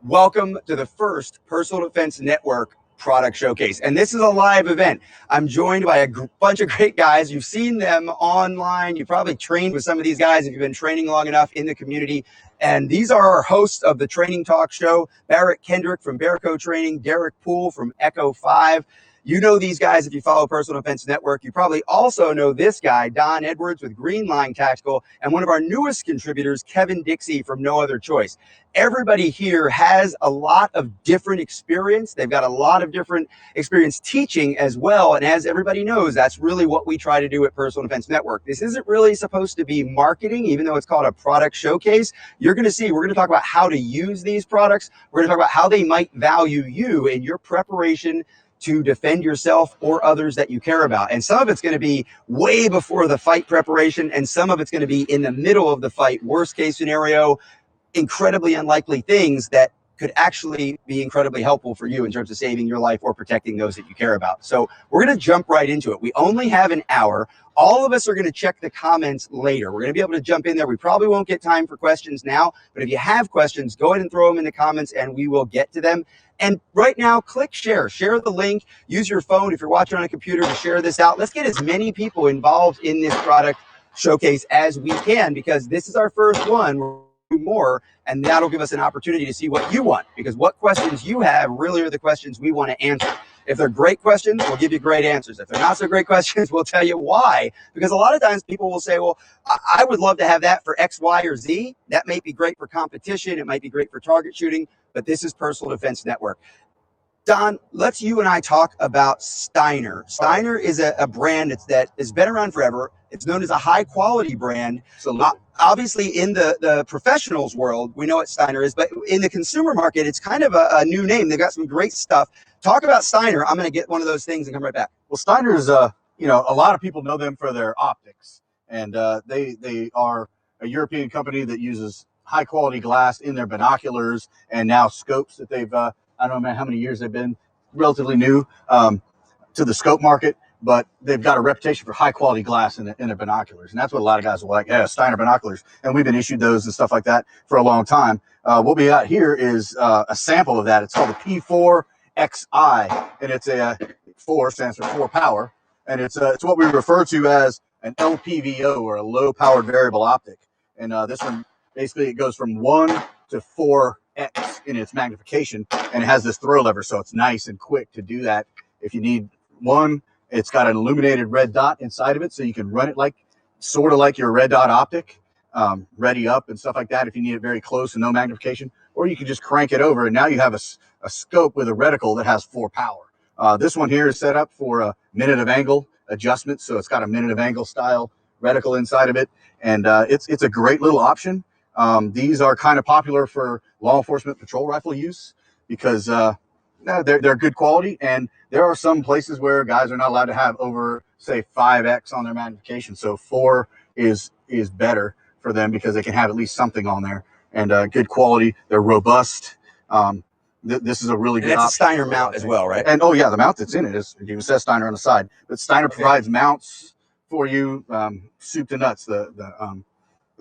Welcome to the first Personal Defense Network product showcase. And this is a live event. I'm joined by a bunch of great guys. You've seen them online. You probably trained with some of these guys if you've been training long enough in the community. And these are our hosts of the Training Talk Show, Barrett Kendrick from Bearco Training, Deryck Pool from Echo 5. You know these guys if you follow Personal Defense Network. You probably also know this guy, Don Edwards with Green Line Tactical, and one of our newest contributors, Kevin Dixie from No Other Choice. Everybody here has a lot of different experience. They've got a lot of different experience teaching as well. And as everybody knows, that's really what we try to do at Personal Defense Network. This isn't really supposed to be marketing, even though it's called a product showcase. You're going to see, we're going to talk about how to use these products. We're going to talk about how they might value you in your preparation to defend yourself or others that you care about. And some of it's going to be way before the fight preparation, and some of it's going to be in the middle of the fight, worst case scenario, incredibly unlikely things that could actually be incredibly helpful for you in terms of saving your life or protecting those that you care about. So we're going to jump right into it. We only have an hour. All of us are going to check the comments later. We're going to be able to jump in there. We probably won't get time for questions now, but if you have questions, go ahead and throw them in the comments and we will get to them. And right now, click share the link, use your phone if you're watching on a computer to share this out. Let's get as many people involved in this product showcase as we can, because this is our first one. We'll do more, and that'll give us an opportunity to see what you want, because what questions you have really are the questions we want to answer. If they're great questions, we'll give you great answers. If they're not so great questions, we'll tell you why. Because a lot of times people will say, well, I would love to have that for X, Y, or Z. That may be great for competition. It might be great for target shooting, but this is Personal Defense Network. Don, let's you and I talk about Steiner. Steiner is a brand that has been around forever. It's known as a high quality brand. So obviously in the professionals world, we know what Steiner is, but in the consumer market, it's kind of a new name. They've got some great stuff. Talk about Steiner. I'm going to get one of those things and come right back. Well, Steiner's, a lot of people know them for their optics, and they are a European company that uses high quality glass in their binoculars and now scopes that they've, I don't know how many years they've been relatively new to the scope market, but they've got a reputation for high quality glass in their binoculars. And that's what a lot of guys are like, yeah, Steiner binoculars. And we've been issued those and stuff like that for a long time. What we got here is a sample of that. It's called the P4XI, and it's a 4 stands for 4 power. And it's what we refer to as an LPVO, or a low powered variable optic. And this one, basically it goes from 1 to 4x in its magnification, and it has this throw lever, so it's nice and quick to do that. If you need one, it's got an illuminated red dot inside of it, so you can run it like sort of like your red dot optic, ready up and stuff like that if you need it very close and no magnification, or you can just crank it over and now you have a scope with a reticle that has 4 power. This one here is set up for a minute of angle adjustment, so it's got a minute of angle style reticle inside of it, and it's a great little option. These are kind of popular for law enforcement patrol rifle use because they're good quality, and there are some places where guys are not allowed to have over, say, 5x on their magnification. So 4 is better for them because they can have at least something on there, and good quality. They're robust. This is a really good option. It's a Steiner mount as well, right? And oh yeah, the mount that's in it is, it even says Steiner on the side, but Steiner provides mounts for you, soup to nuts. The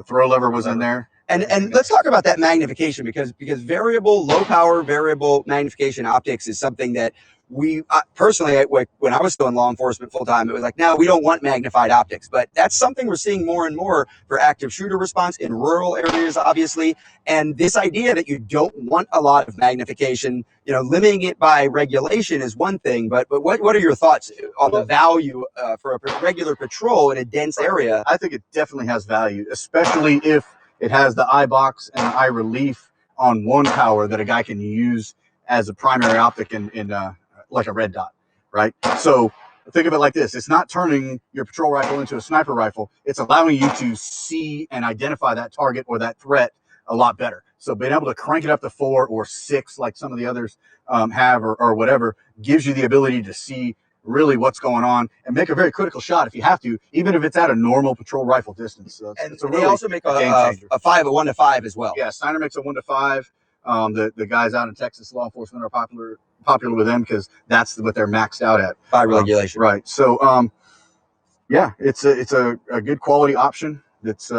throw lever was in there. And let's talk about that magnification, because low power variable magnification optics is something that we personally, when I was still in law enforcement full time, it was like, no, we don't want magnified optics. But that's something we're seeing more and more for active shooter response in rural areas, obviously. And this idea that you don't want a lot of magnification, limiting it by regulation is one thing. But what are your thoughts on the value for a regular patrol in a dense area? I think it definitely has value, especially if it has the eye box and the eye relief on 1 power that a guy can use as a primary optic in like a red dot, right? So think of it like this. It's not turning your patrol rifle into a sniper rifle. It's allowing you to see and identify that target or that threat a lot better. So being able to crank it up to 4 or 6, like some of the others have, or whatever, gives you the ability to see really what's going on and make a very critical shot if you have to, even if it's at a normal patrol rifle distance. So and they also make a 1 to 5 as well. Yeah, Steiner makes a 1 to 5. The guys out in Texas, law enforcement, are popular with them because that's what they're maxed out at by regulation. Right. So yeah, it's a good quality option. That's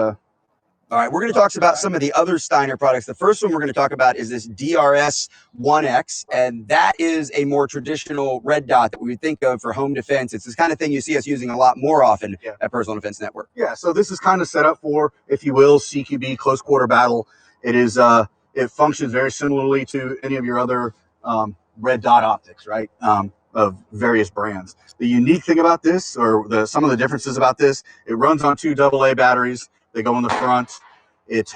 All right, we're going to talk about some of the other Steiner products. The first one we're going to talk about is this DRS 1X, and that is a more traditional red dot that we would think of for home defense. It's this kind of thing you see us using a lot more often at Personal Defense Network. Yeah, so this is kind of set up for, if you will, CQB, close quarter battle. It is it functions very similarly to any of your other red dot optics, right? Of various brands. The unique thing about this, or some of the differences about this, it runs on 2 AA batteries. They go in the front. It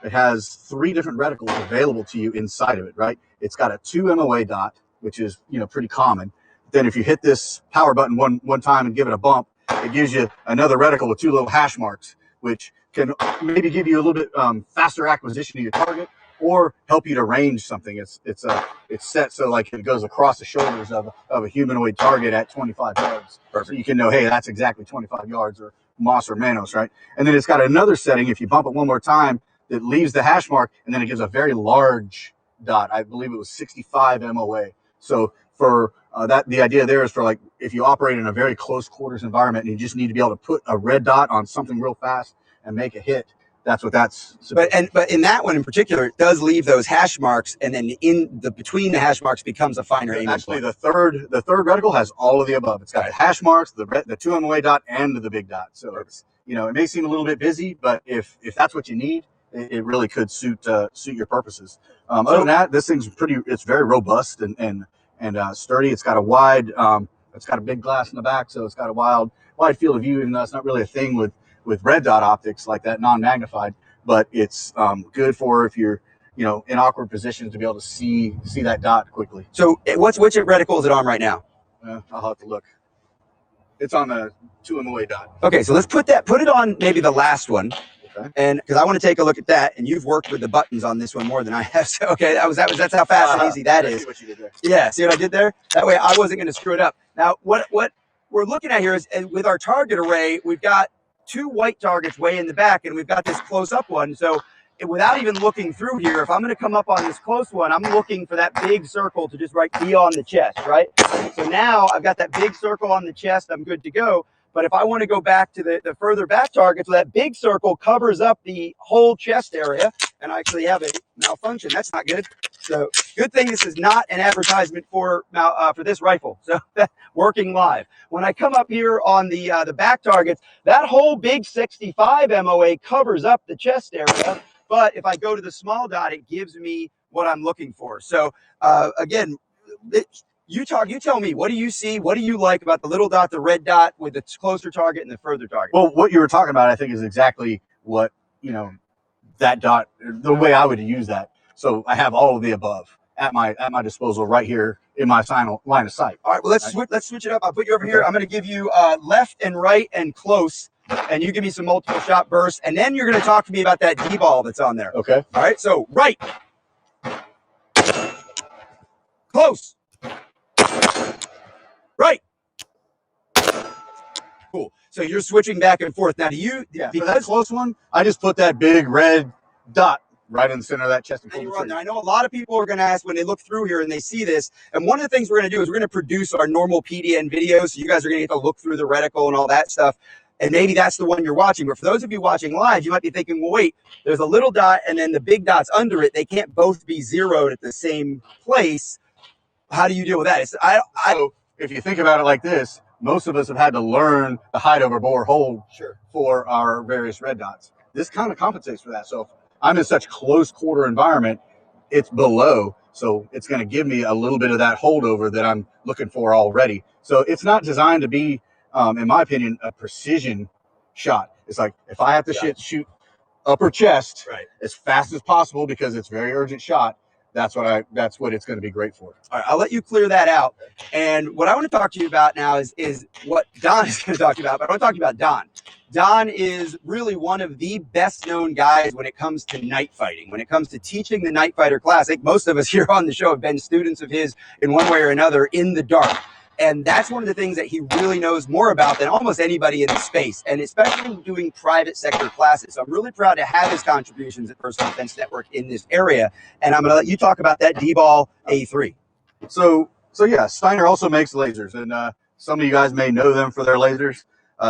has 3 different reticles available to you inside of it, right? It's got a 2 MOA dot, which is, you know, pretty common. Then if you hit this power button one time and give it a bump, it gives you another reticle with 2 little hash marks, which can maybe give you a little bit faster acquisition of your target, or help you to range something. It's set so like it goes across the shoulders of a humanoid target at 25 yards. Perfect. So you can know, hey, that's exactly 25 yards, or Moss or Manos, right? And then it's got another setting, if you bump it one more time, that leaves the hash mark, and then it gives a very large dot. I believe it was 65 MOA. So for the idea there is for, like, if you operate in a very close quarters environment and you just need to be able to put a red dot on something real fast and make a hit, that's what that's supposed to. But in that one in particular, it does leave those hash marks, and then between the hash marks becomes a finer aiming Actually, point. the third reticle has all of the above. It's got the hash marks, the 2 MOA dot, and the big dot. So it's, you know, it may seem a little bit busy, but if that's what you need, it really could suit your purposes. Other than that, this thing's it's very robust and sturdy. It's got a wide, it's got a big glass in the back, so it's got a wide field of view, even though it's not really a thing with red dot optics like that, non-magnified, but it's good for if you're, you know, in awkward positions to be able to see that dot quickly. So which reticle is it on right now? I'll have to look. It's on the 2 MOA dot. Okay, so let's put it on maybe the last one. Okay. And because I want to take a look at that, and you've worked with the buttons on this one more than I have. So okay, that's how fast and easy that is. See what you did there. Yeah, see what I did there? That way I wasn't going to screw it up. Now what we're looking at here is, and with our target array, we've got 2 white targets way in the back, and we've got this close-up one. So without even looking through here, if I'm going to come up on this close one, I'm looking for that big circle to just be on the chest, right? So now I've got that big circle on the chest. I'm good to go. But if I want to go back to the further back target, so that big circle covers up the whole chest area, and I actually have a malfunction. That's not good. So good thing this is not an advertisement for this rifle. So working live. When I come up here on the back targets, that whole big 65 MOA covers up the chest area. But if I go to the small dot, it gives me what I'm looking for. So again, you tell me, what do you see? What do you like about the little dot, the red dot with the closer target and the further target? Well, what you were talking about, I think, is exactly what, you know, that dot, the way I would use that. So I have all of the above at my disposal right here in my line of sight. All right, well, let's switch it up. I'll put you over here. I'm going to give you left and right and close, and you give me some multiple shot bursts, and then you're going to talk to me about that D-ball that's on there. Okay. All right, so right. Close. Right. Cool. So you're switching back and forth. Now, because that close one, I just put that big red dot right in the center of that chest. Now, I know a lot of people are going to ask when they look through here and they see this. And one of the things we're going to do is we're going to produce our normal PDN videos. So you guys are going to get to look through the reticle and all that stuff. And maybe that's the one you're watching. But for those of you watching live, you might be thinking, well, wait, there's a little dot and then the big dot's under it. They can't both be zeroed at the same place. How do you deal with that? So if you think about it like this, most of us have had to learn the hide over bore hold for our various red dots. This kind of compensates for that. So if I'm in such close quarter environment, it's below. So it's going to give me a little bit of that holdover that I'm looking for already. So it's not designed to be, in my opinion, a precision shot. It's like, if I have to shoot upper chest as fast as possible because it's very urgent shot, that's what it's going to be great for. All right, I'll let you clear that out. And what I want to talk to you about now is what Don is going to talk to you about. But I want to talk to you about Don. Don is really one of the best known guys when it comes to night fighting. When it comes to teaching the Night Fighter Classic, most of us here on the show have been students of his in one way or another in the dark. And that's one of the things that he really knows more about than almost anybody in the space, and especially doing private sector classes. So I'm really proud to have his contributions at Personal Defense Network in this area. And I'm going to let you talk about that D-Ball A3. So yeah, Steiner also makes lasers, and some of you guys may know them for their lasers.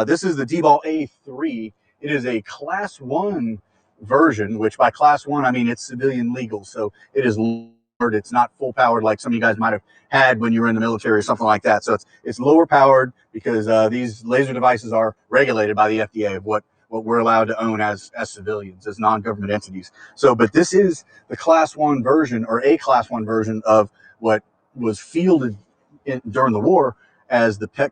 This is the D-Ball A3. It is a Class 1 version, which by Class 1 I mean it's civilian legal, so it is lowered. It's not full powered like some of you guys might have had when you were in the military or something like that. So it's lower powered because these laser devices are regulated by the FDA of what we're allowed to own as civilians, as non-government entities. So, but this is the Class 1 version, or a Class 1 version of what was fielded during the war as the PEC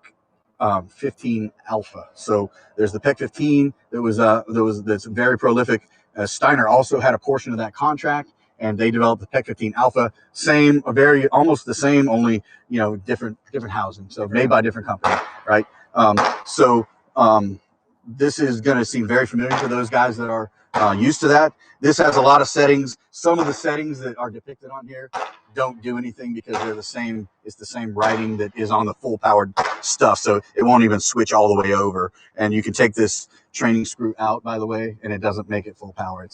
15 Alpha. So there's the PEC 15 that's very prolific. Steiner also had a portion of that contract, and they developed the PEC 15 Alpha. Same, almost the same, only different housing. So made by different companies, right? This is going to seem very familiar to those guys that are used to that. This has a lot of settings. Some of the settings that are depicted on here don't do anything because they're the same. It's the same writing that is on the full powered stuff. So it won't even switch all the way over. And you can take this training screw out, by the way, and it doesn't make it full power.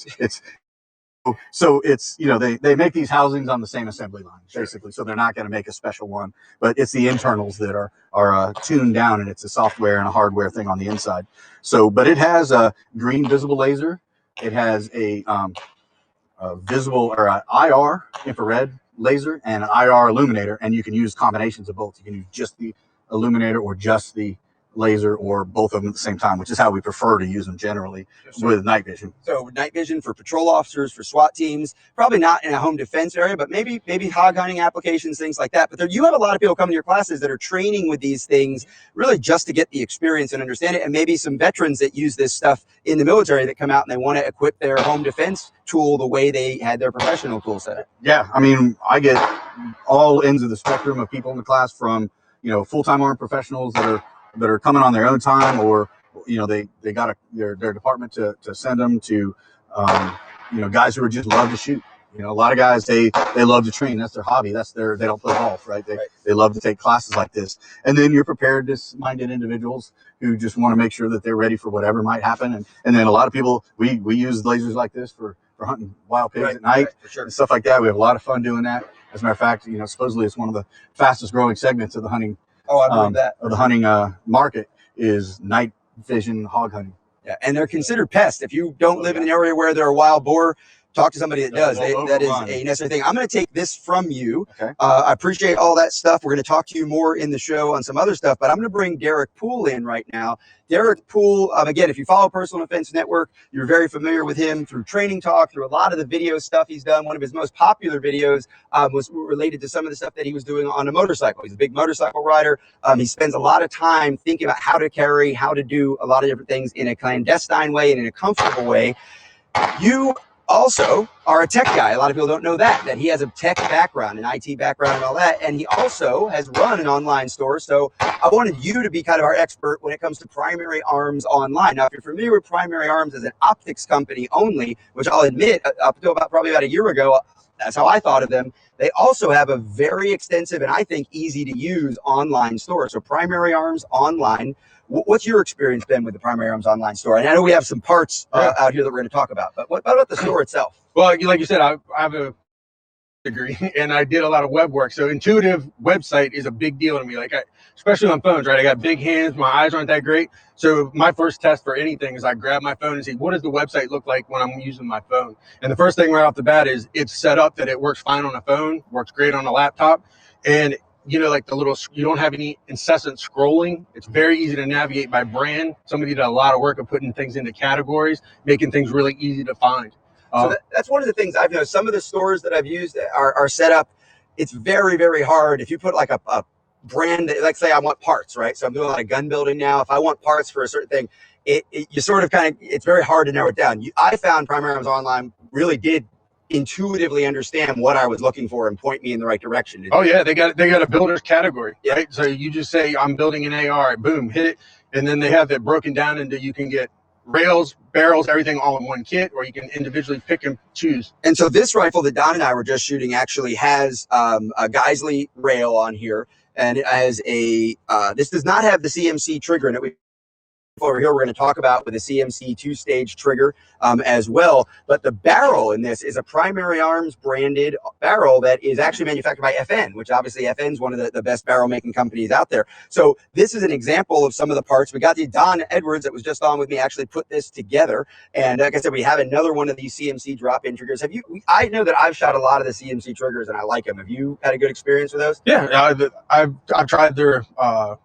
So it's, they make these housings on the same assembly line, basically. So they're not going to make a special one, but it's the internals that are tuned down, and it's a software and a hardware thing on the inside. So, but it has a green visible laser. It has a visible or a IR infrared laser and an IR illuminator, and you can use combinations of both. You can use just the illuminator or just the laser, or both of them at the same time, which is how we prefer to use them generally with night vision. So night vision for patrol officers, for SWAT teams, probably not in a home defense area, but maybe hog hunting applications, things like that. But you have a lot of people coming to your classes that are training with these things really just to get the experience and understand it, and maybe some veterans that use this stuff in the military that come out and they want to equip their home defense tool the way they had their professional tool set. Yeah, I mean, I get all ends of the spectrum of people in the class, from full-time armed professionals that are coming on their own time, or they got their department to send them to guys who are just love to shoot. A lot of guys, they love to train. That's their hobby. They don't play golf, right? They love to take classes like this. And then your preparedness-minded individuals who just want to make sure that they're ready for whatever might happen. And then a lot of people, we use lasers like this for hunting wild pigs at night, and stuff like that. We have a lot of fun doing that. As a matter of fact, supposedly it's one of the fastest growing segments of the hunting. Oh, I believe that. Of the hunting market is night vision hog hunting. Yeah, and they're considered pests. If you don't live in an area where there are wild boar, talk to somebody that does. That is a necessary thing. I'm going to take this from you. Okay. I appreciate all that stuff. We're going to talk to you more in the show on some other stuff, but I'm going to bring Deryck Pool in right now. Deryck Pool, again, if you follow Personal Defense Network, you're very familiar with him through Training Talk, through a lot of the video stuff he's done. One of his most popular videos was related to some of the stuff that he was doing on a motorcycle. He's a big motorcycle rider. He spends a lot of time thinking about how to carry, how to do a lot of different things in a clandestine way and in a comfortable way. You also are a tech guy. A lot of people don't know that he has a tech background, an IT background and all that. And he also has run an online store. So I wanted you to be kind of our expert when it comes to Primary Arms Online. Now, if you're familiar with Primary Arms as an optics company only, which I'll admit up until probably about a year ago, that's how I thought of them. They also have a very extensive and I think easy to use online store. So Primary Arms Online. What's your experience been with the Primary Arms Online store? And I know we have some parts out here that we're going to talk about, but what about the store itself? Well, like you said, I have a degree and I did a lot of web work. So intuitive website is a big deal to me. Especially on phones, right? I got big hands, my eyes aren't that great. So my first test for anything is I grab my phone and see, what does the website look like when I'm using my phone? And the first thing right off the bat is it's set up that it works fine on a phone, works great on a laptop. And you don't have any incessant scrolling. It's very easy to navigate by brand. Somebody did a lot of work of putting things into categories, making things really easy to find. So that's one of the things I've noticed. Some of the stores that I've used are set up. It's very, very hard. If you put like a brand, like say I want parts, right? So I'm doing a lot of gun building now. If I want parts for a certain thing, you sort of it's very hard to narrow it down. I found Primary Arms Online really did intuitively understand what I was looking for and point me in the right direction. Oh yeah, they got a builder's category, right? So you just say I'm building an AR, boom, hit it, and then they have that broken down into you can get rails, barrels, everything all in one kit, or you can individually pick and choose. And so this rifle that Don and I were just shooting actually has a Geisley rail on here, and it has this does not have the CMC trigger in it. over here we're going to talk about with a CMC two-stage trigger as well. But the barrel in this is a Primary Arms branded barrel that is actually manufactured by FN, which obviously FN is one of the best barrel making companies out there. So this is an example of some of the parts. We got the Don Edwards that was just on with me actually put this together. And like I said, we have another one of these CMC drop-in triggers. Have you? I know that I've shot a lot of the CMC triggers and I like them. Have you had a good experience with those? Yeah, I've tried their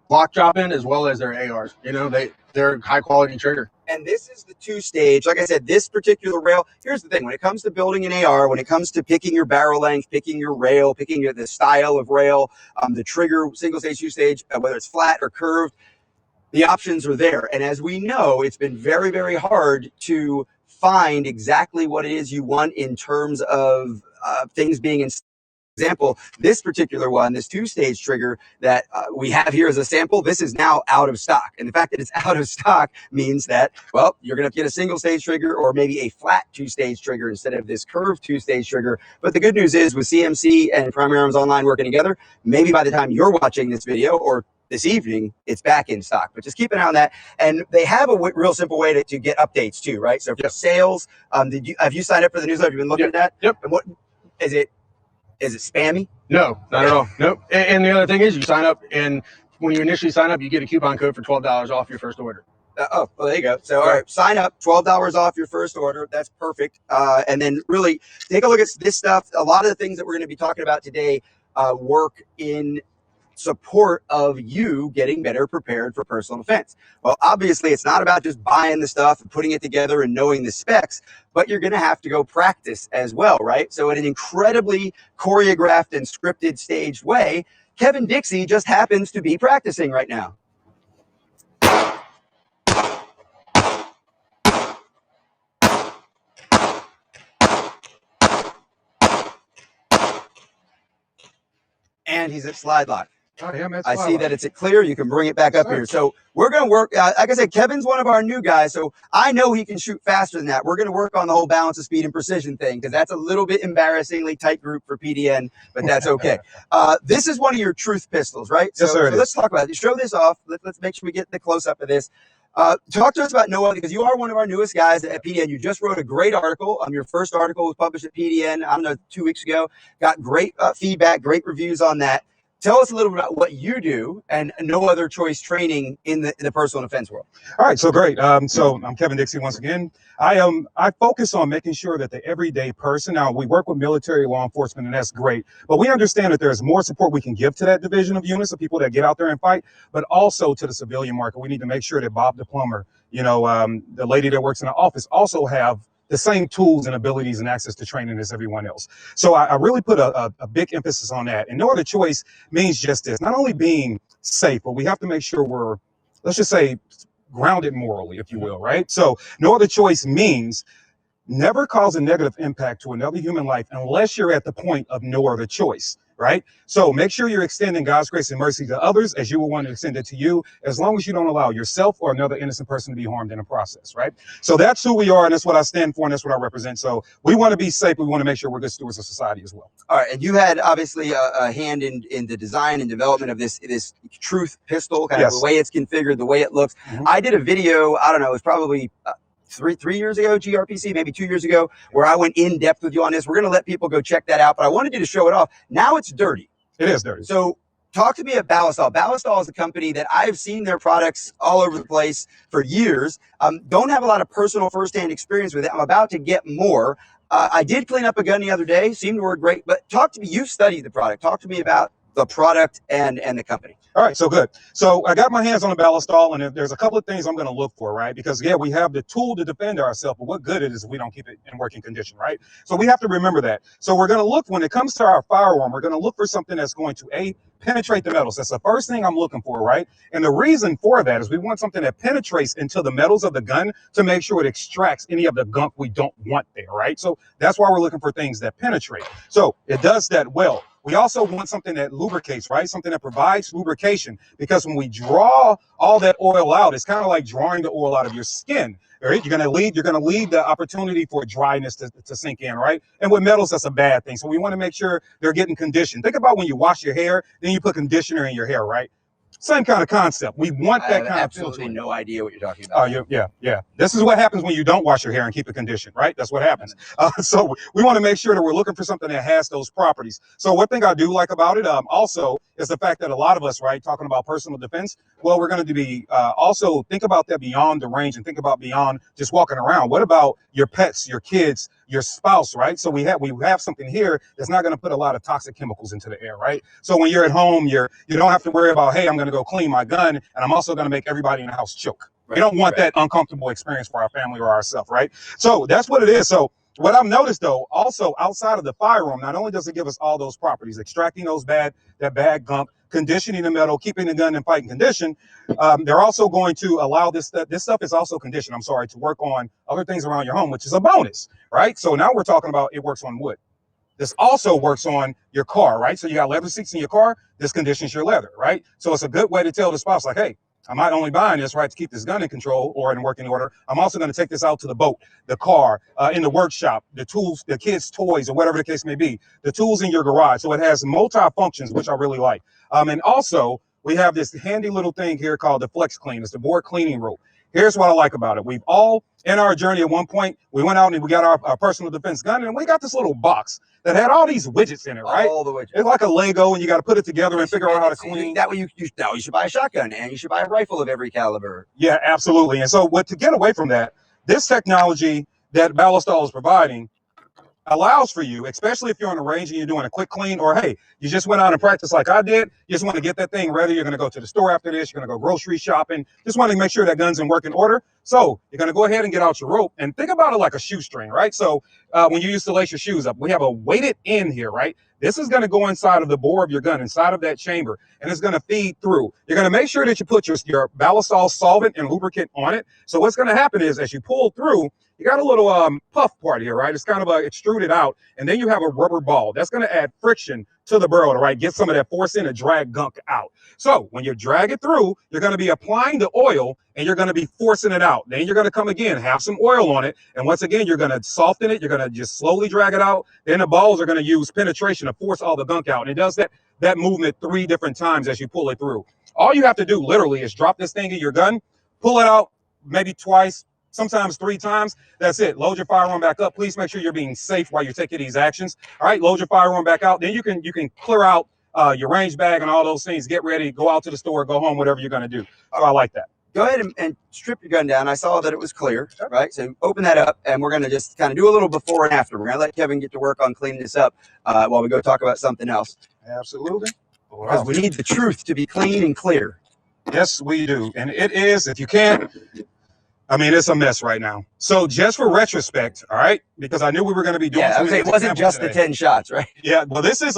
block drop-in as well as their ARs. You know, they're high quality trigger. And this is the two-stage. Like I said, this particular rail, here's the thing. When it comes to building an AR, when it comes to picking your barrel length, picking your rail, picking the style of rail, the trigger, single-stage, two-stage, whether it's flat or curved, the options are there. And as we know, it's been very, very hard to find exactly what it is you want in terms of things being in example. This particular one, this two-stage trigger that we have here as a sample, this is now out of stock. And the fact that it's out of stock means that, well, you're going to get a single-stage trigger or maybe a flat two-stage trigger instead of this curved two-stage trigger. But the good news is with CMC and Primary Arms Online working together, maybe by the time you're watching this video or this evening, it's back in stock. But just keep an eye on that. And they have a real simple way to get updates too, right? So for sales, have you signed up for the newsletter? Have you been looking at that? Yep. And what is it? Is it spammy? No, not at all. Nope. And the other thing is you sign up, and when you initially sign up, you get a coupon code for $12 off your first order. Oh, well, there you go. So, all right, sign up, $12 off your first order. That's perfect. And then really take a look at this stuff. A lot of the things that we're going to be talking about today work in support of you getting better prepared for personal defense. Well, obviously, it's not about just buying the stuff and putting it together and knowing the specs, but you're going to have to go practice as well, right? So in an incredibly choreographed and scripted staged way, Kevin Dixie just happens to be practicing right now. And he's at slide lock. I see that it's clear. You can bring it back up here. So we're going to work. Like I said, Kevin's one of our new guys, so I know he can shoot faster than that. We're going to work on the whole balance of speed and precision thing because that's a little bit embarrassingly tight group for PDN, but that's okay. This is one of your truth pistols, right? Yes, sir. So let's talk about it. Show this off. Let's make sure we get the close up of this. Talk to us about Noah because you are one of our newest guys at PDN. You just wrote a great article. Your first article was published at PDN, I don't know, 2 weeks ago. Got great feedback, great reviews on that. Tell us a little bit about what you do and no other choice training in the personal defense world. All right, so great. So I'm Kevin Dixie once again. I focus on making sure that the everyday person, now we work with military law enforcement and that's great, but we understand that there's more support we can give to that division of units of people that get out there and fight, but also to the civilian market. We need to make sure that Bob the plumber, the lady that works in the office also have the same tools and abilities and access to training as everyone else. So I really put a big emphasis on that. And no other choice means just this, not only being safe, but we have to make sure we're, let's just say, grounded morally, if you will, right? So no other choice means never cause a negative impact to another human life unless you're at the point of no other choice, right? So make sure you're extending God's grace and mercy to others as you will want to extend it to you, as long as you don't allow yourself or another innocent person to be harmed in the process, right? So that's who we are, and that's what I stand for, and that's what I represent. So we want to be safe, but we want to make sure we're good stewards of society as well. All right, and you had obviously a hand in the design and development of this truth pistol, kind of the way it's configured, the way it looks. I did a video, I don't know, it was probably three years ago, GRPC, maybe 2 years ago, where I went in depth with you on this. We're going to let people go check that out, but I wanted you to show it off. Now it's dirty. It is dirty. So talk to me about Ballistol. Ballistol is a company that I've seen their products all over the place for years. Don't have a lot of personal firsthand experience with it. I'm about to get more. I did clean up a gun the other day, seemed to work great, but talk to me. You've studied the product. Talk to me about the product and the company. All right, so good. So I got my hands on a Ballistol, and there's a couple of things I'm going to look for, right? Because, yeah, we have the tool to defend ourselves, but what good it is if we don't keep it in working condition, right? So we have to remember that. So we're going to look, when it comes to our firearm, we're going to look for something that's going to, penetrate the metals. That's the first thing I'm looking for, right? And the reason for that is we want something that penetrates into the metals of the gun to make sure it extracts any of the gunk we don't want there, right? So that's why we're looking for things that penetrate. So it does that well. We also want something that lubricates, right? Something that provides lubrication, because when we draw all that oil out, it's kind of like drawing the oil out of your skin, right? You're going to leave the opportunity for dryness to sink in, right? And with metals, that's a bad thing. So we want to make sure they're getting conditioned. Think about when you wash your hair, then you put conditioner in your hair, right? Same kind of concept. We want I that have kind absolutely of no idea what you're talking Oh, about. yeah. This is what happens when you don't wash your hair and keep it conditioned, right? That's what happens. So we want to make sure that we're looking for something that has those properties. So one thing I do like about it also is the fact that a lot of us, right, talking about personal defense, well, we're going to be also think about that beyond the range and think about beyond just walking around. What about your pets, your kids, your spouse, right? So we have something here that's not going to put a lot of toxic chemicals into the air, right? So when you're at home, you don't have to worry about, hey, I'm going to go clean my gun and I'm also going to make everybody in the house choke. Right, we don't want that uncomfortable experience for our family or ourselves, right? So that's what it is. So what I've noticed though, also outside of the firearm, not only does it give us all those properties, extracting that bad gunk, conditioning the metal, keeping the gun in fighting condition, they're also going to allow this stuff is also conditioned, to work on other things around your home, which is a bonus, right? So now we're talking about it works on wood. This also works on your car, right? So you got leather seats in your car, this conditions your leather, right? So it's a good way to tell the spouse, like, hey, I'm not only buying this, right, to keep this gun in control or in working order, I'm also going to take this out to the boat, the car, in the workshop, the tools, the kids' toys, or whatever the case may be, the tools in your garage. So it has multi-functions, which I really like. And also, we have this handy little thing here called the Flex Clean. It's the board cleaning rope. Here's what I like about it. We've all, in our journey at one point, we went out and we got our personal defense gun, and we got this little box that had all these widgets in it, right? All the widgets. It's like a Lego, and you got to put it together and figure out how to clean. That way you should buy a shotgun, and you should buy a rifle of every caliber. Yeah, absolutely. And so to get away from that, this technology that Ballistol is providing allows for you, especially if you're on the range and you're doing a quick clean, or hey, you just went out and practiced like I did, you just want to get that thing ready, you're going to go to the store after this, you're going to go grocery shopping, just want to make sure that gun's in working order. So you're going to go ahead and get out your rope and think about it like a shoestring, right? So when you used to lace your shoes up, we have a weighted end here, right? This is going to go inside of the bore of your gun, inside of that chamber, and it's going to feed through. You're going to make sure that you put your Ballistol solvent and lubricant on it. So what's going to happen is as you pull through, you got a little puff part here, right? It's kind of extruded out, and then you have a rubber ball. That's going to add friction to the burrow, right? Get some of that force in and drag gunk out. So when you drag it through, you're going to be applying the oil, and you're going to be forcing it out. Then you're going to come again, have some oil on it, and once again, you're going to soften it. You're going to just slowly drag it out. Then the balls are going to use penetration to force all the gunk out, and it does that movement 3 different times as you pull it through. All you have to do literally is drop this thing in your gun, pull it out maybe twice, sometimes 3 times. That's it. Load your firearm back up. Please make sure you're being safe while you're taking these actions. All right, load your firearm back out. Then you can clear out your range bag and all those things. Get ready, go out to the store, go home, whatever you're going to do. So I like that. Go ahead and strip your gun down. I saw that it was clear, right? So open that up, and we're going to just kind of do a little before and after. We're going to let Kevin get to work on cleaning this up while we go talk about something else. Absolutely. Because we need the truth to be clean and clear. Yes, we do. And it is, if you can't, I mean, it's a mess right now. So just for retrospect, all right, because I knew we were going to be doing. Yeah, I would say it wasn't just the 10 shots, right? Yeah, well, this is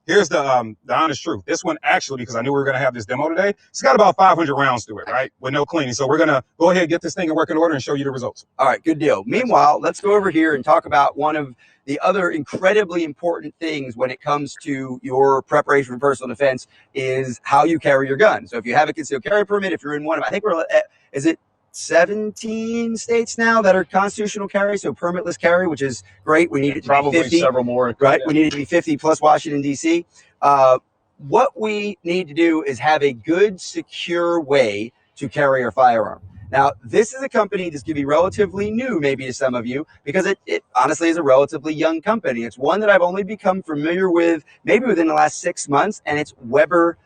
here's the honest truth. This one actually, because I knew we were going to have this demo today, it's got about 500 rounds to it, right, with no cleaning. So we're going to go ahead and get this thing in working order and show you the results. All right, good deal. Meanwhile, let's go over here and talk about one of the other incredibly important things when it comes to your preparation for personal defense is how you carry your gun. So if you have a concealed carry permit, if you're in one of, I think we're at, is it 17 states now that are constitutional carry, so permitless carry, which is great. We need it to Probably be 50, several more. right? We need it to be 50 plus Washington, D.C. What we need to do is have a good, secure way to carry our firearm. Now, this is a company that's going to be relatively new, maybe to some of you, because it honestly is a relatively young company. It's one that I've only become familiar with maybe within the last 6 months, and it's Weber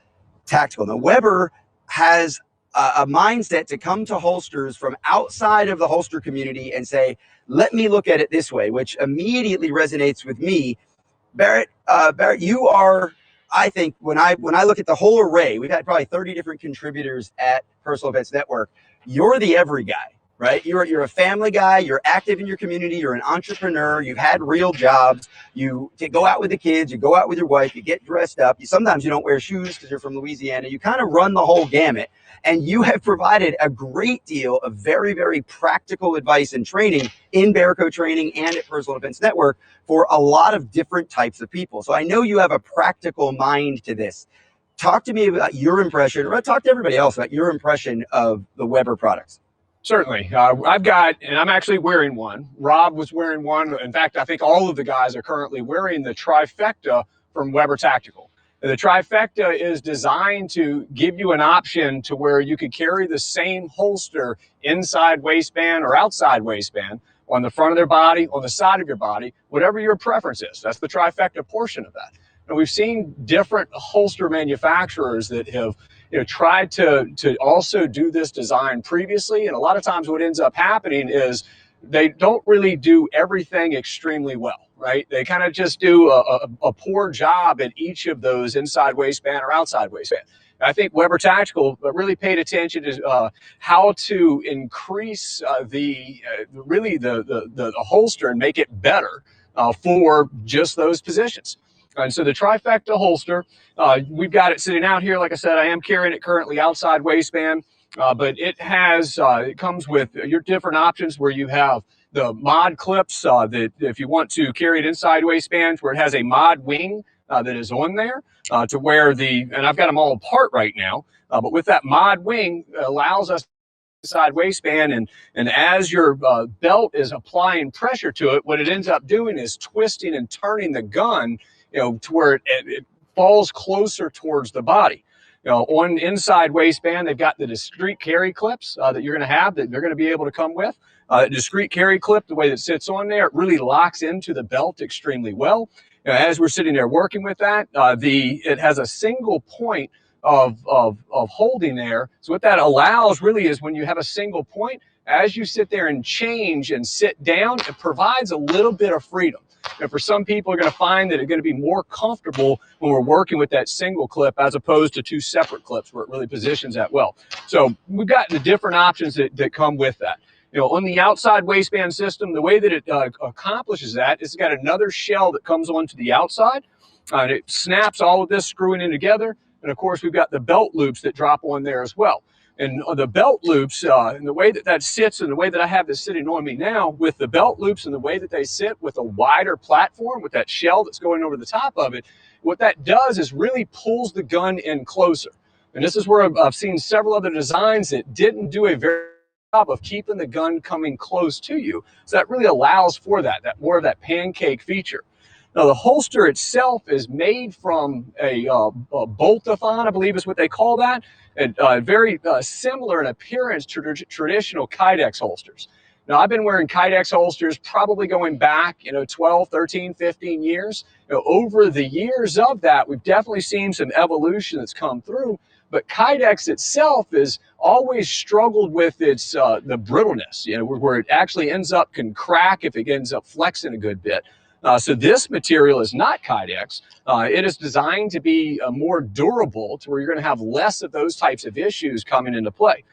Tactical. Now, Weber has a mindset to come to holsters from outside of the holster community and say, let me look at it this way, which immediately resonates with me. Barrett, you are, I think, when I look at the whole array, we've had probably 30 different contributors at Personal Defense Network. You're the every guy, right? You're a family guy. You're active in your community. You're an entrepreneur. You've had real jobs. You go out with the kids. You go out with your wife. You get dressed up. Sometimes you don't wear shoes because you're from Louisiana. You kind of run the whole gamut. And you have provided a great deal of very, very practical advice and training in Bearco Training and at Personal Defense Network for a lot of different types of people. So I know you have a practical mind to this. Talk to me about your impression, or talk to everybody else about your impression of the Weber products. Certainly. I've got, and I'm actually wearing one. Rob was wearing one. In fact, I think all of the guys are currently wearing the trifecta from Weber Tactical. And the trifecta is designed to give you an option to where you could carry the same holster inside waistband or outside waistband, on the front of their body, on the side of your body, whatever your preference is. That's the trifecta portion of that. And we've seen different holster manufacturers that have tried to also do this design previously. And a lot of times what ends up happening is they don't really do everything extremely well, right? They kind of just do a poor job at each of those inside waistband or outside waistband. I think Weber Tactical really paid attention to how to increase the holster and make it better for just those positions. And so the trifecta holster, we've got it sitting out here. Like I said, I am carrying it currently outside waistband, but it has it comes with your different options where you have the mod clips that if you want to carry it inside waistbands, where it has a mod wing that is on there to where and I've got them all apart right now, but with that mod wing, it allows us inside waistband, and as your belt is applying pressure to it, what it ends up doing is twisting and turning the gun, to where it falls closer towards the body. On inside waistband, they've got the discrete carry clips that you're going to have that they're going to be able to come with. Discrete carry clip, the way that it sits on there, it really locks into the belt extremely well. As we're sitting there working with that, it has a single point of holding there. So what that allows really is when you have a single point, as you sit there and change and sit down, it provides a little bit of freedom. And for some people are going to find that it's going to be more comfortable when we're working with that single clip as opposed to two separate clips where it really positions that well. So we've got the different options that come with that. On the outside waistband system, the way that it accomplishes that is it's got another shell that comes onto the outside, and it snaps all of this screwing in together. And of course, we've got the belt loops that drop on there as well. And the belt loops, and the way that sits and the way that I have this sitting on me now, with the belt loops and the way that they sit with a wider platform with that shell that's going over the top of it, what that does is really pulls the gun in closer. And this is where I've seen several other designs that didn't do a very job of keeping the gun coming close to you. So that really allows for that more of that pancake feature. Now, the holster itself is made from a bolt-a-thon, I believe is what they call that, and very similar in appearance to traditional Kydex holsters. Now, I've been wearing Kydex holsters probably going back, 12, 13, 15 years. Over the years of that, we've definitely seen some evolution that's come through, but Kydex itself has always struggled with its the brittleness, where it actually can crack if it ends up flexing a good bit. So this material is not Kydex. It is designed to be more durable, to where you're going to have less of those types of issues coming into play.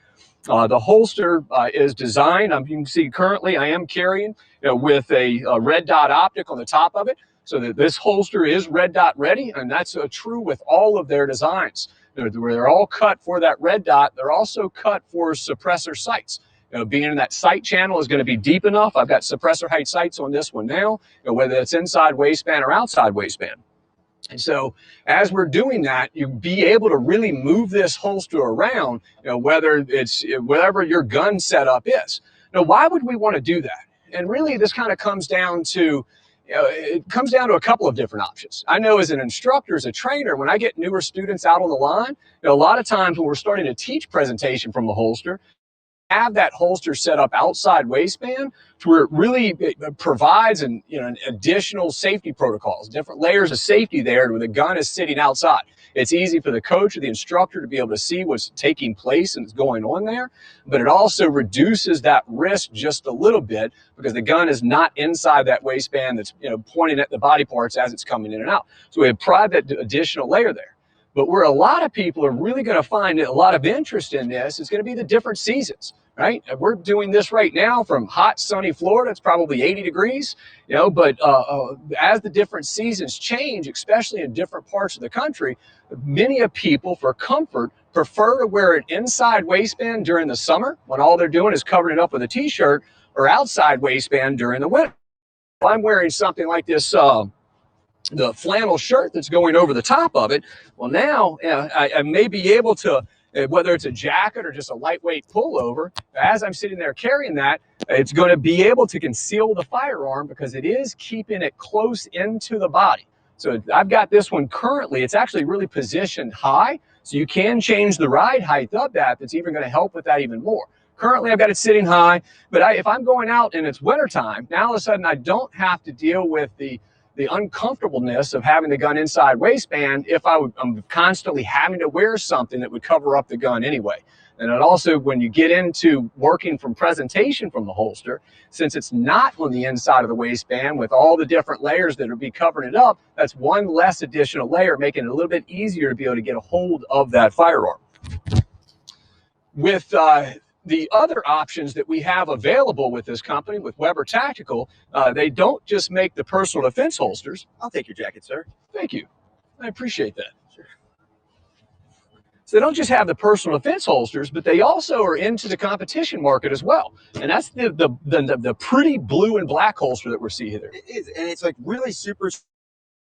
The holster is designed, you can see currently I am carrying with a red dot optic on the top of it, so that this holster is red dot ready, and that's true with all of their designs. Where they're all cut for that red dot, they're also cut for suppressor sights. Being in that sight channel is going to be deep enough. I've got suppressor height sights on this one now, whether it's inside waistband or outside waistband. And so as we're doing that, you'll be able to really move this holster around, whether it's whatever your gun setup is. Now, why would we want to do that? And really, this kind of comes down to a couple of different options. I know as an instructor, as a trainer, when I get newer students out on the line, a lot of times when we're starting to teach presentation from the holster, have that holster set up outside waistband to where it really provides an additional safety protocols, different layers of safety there where the gun is sitting outside. It's easy for the coach or the instructor to be able to see what's taking place and is going on there, but it also reduces that risk just a little bit because the gun is not inside that waistband that's pointing at the body parts as it's coming in and out. So we have private additional layer there. But where a lot of people are really going to find a lot of interest in this is going to be the different seasons, right? We're doing this right now from hot, sunny Florida. It's probably 80 degrees, but as the different seasons change, especially in different parts of the country, many of people, for comfort, prefer to wear an inside waistband during the summer when all they're doing is covering it up with a t-shirt, or outside waistband during the winter. If I'm wearing something like this, the flannel shirt that's going over the top of it, well, now I may be able to, whether it's a jacket or just a lightweight pullover, as I'm sitting there carrying that, it's going to be able to conceal the firearm because it is keeping it close into the body. So I've got this one currently. It's actually really positioned high, so you can change the ride height of that. That's even going to help with that even more. Currently, I've got it sitting high, but if I'm going out and it's wintertime, now all of a sudden I don't have to deal with the uncomfortableness of having the gun inside waistband if I'm constantly having to wear something that would cover up the gun anyway. And it also, when you get into working from presentation from the holster, since it's not on the inside of the waistband with all the different layers that would be covering it up, that's one less additional layer, making it a little bit easier to be able to get a hold of that firearm. With the other options that we have available with this company, with Weber Tactical, they don't just make the personal defense holsters. I'll take your jacket, sir. Thank you. I appreciate that. Sure. So they don't just have the personal defense holsters, but they also are into the competition market as well. And that's the pretty blue and black holster that we're seeing here. It is, and it's like really super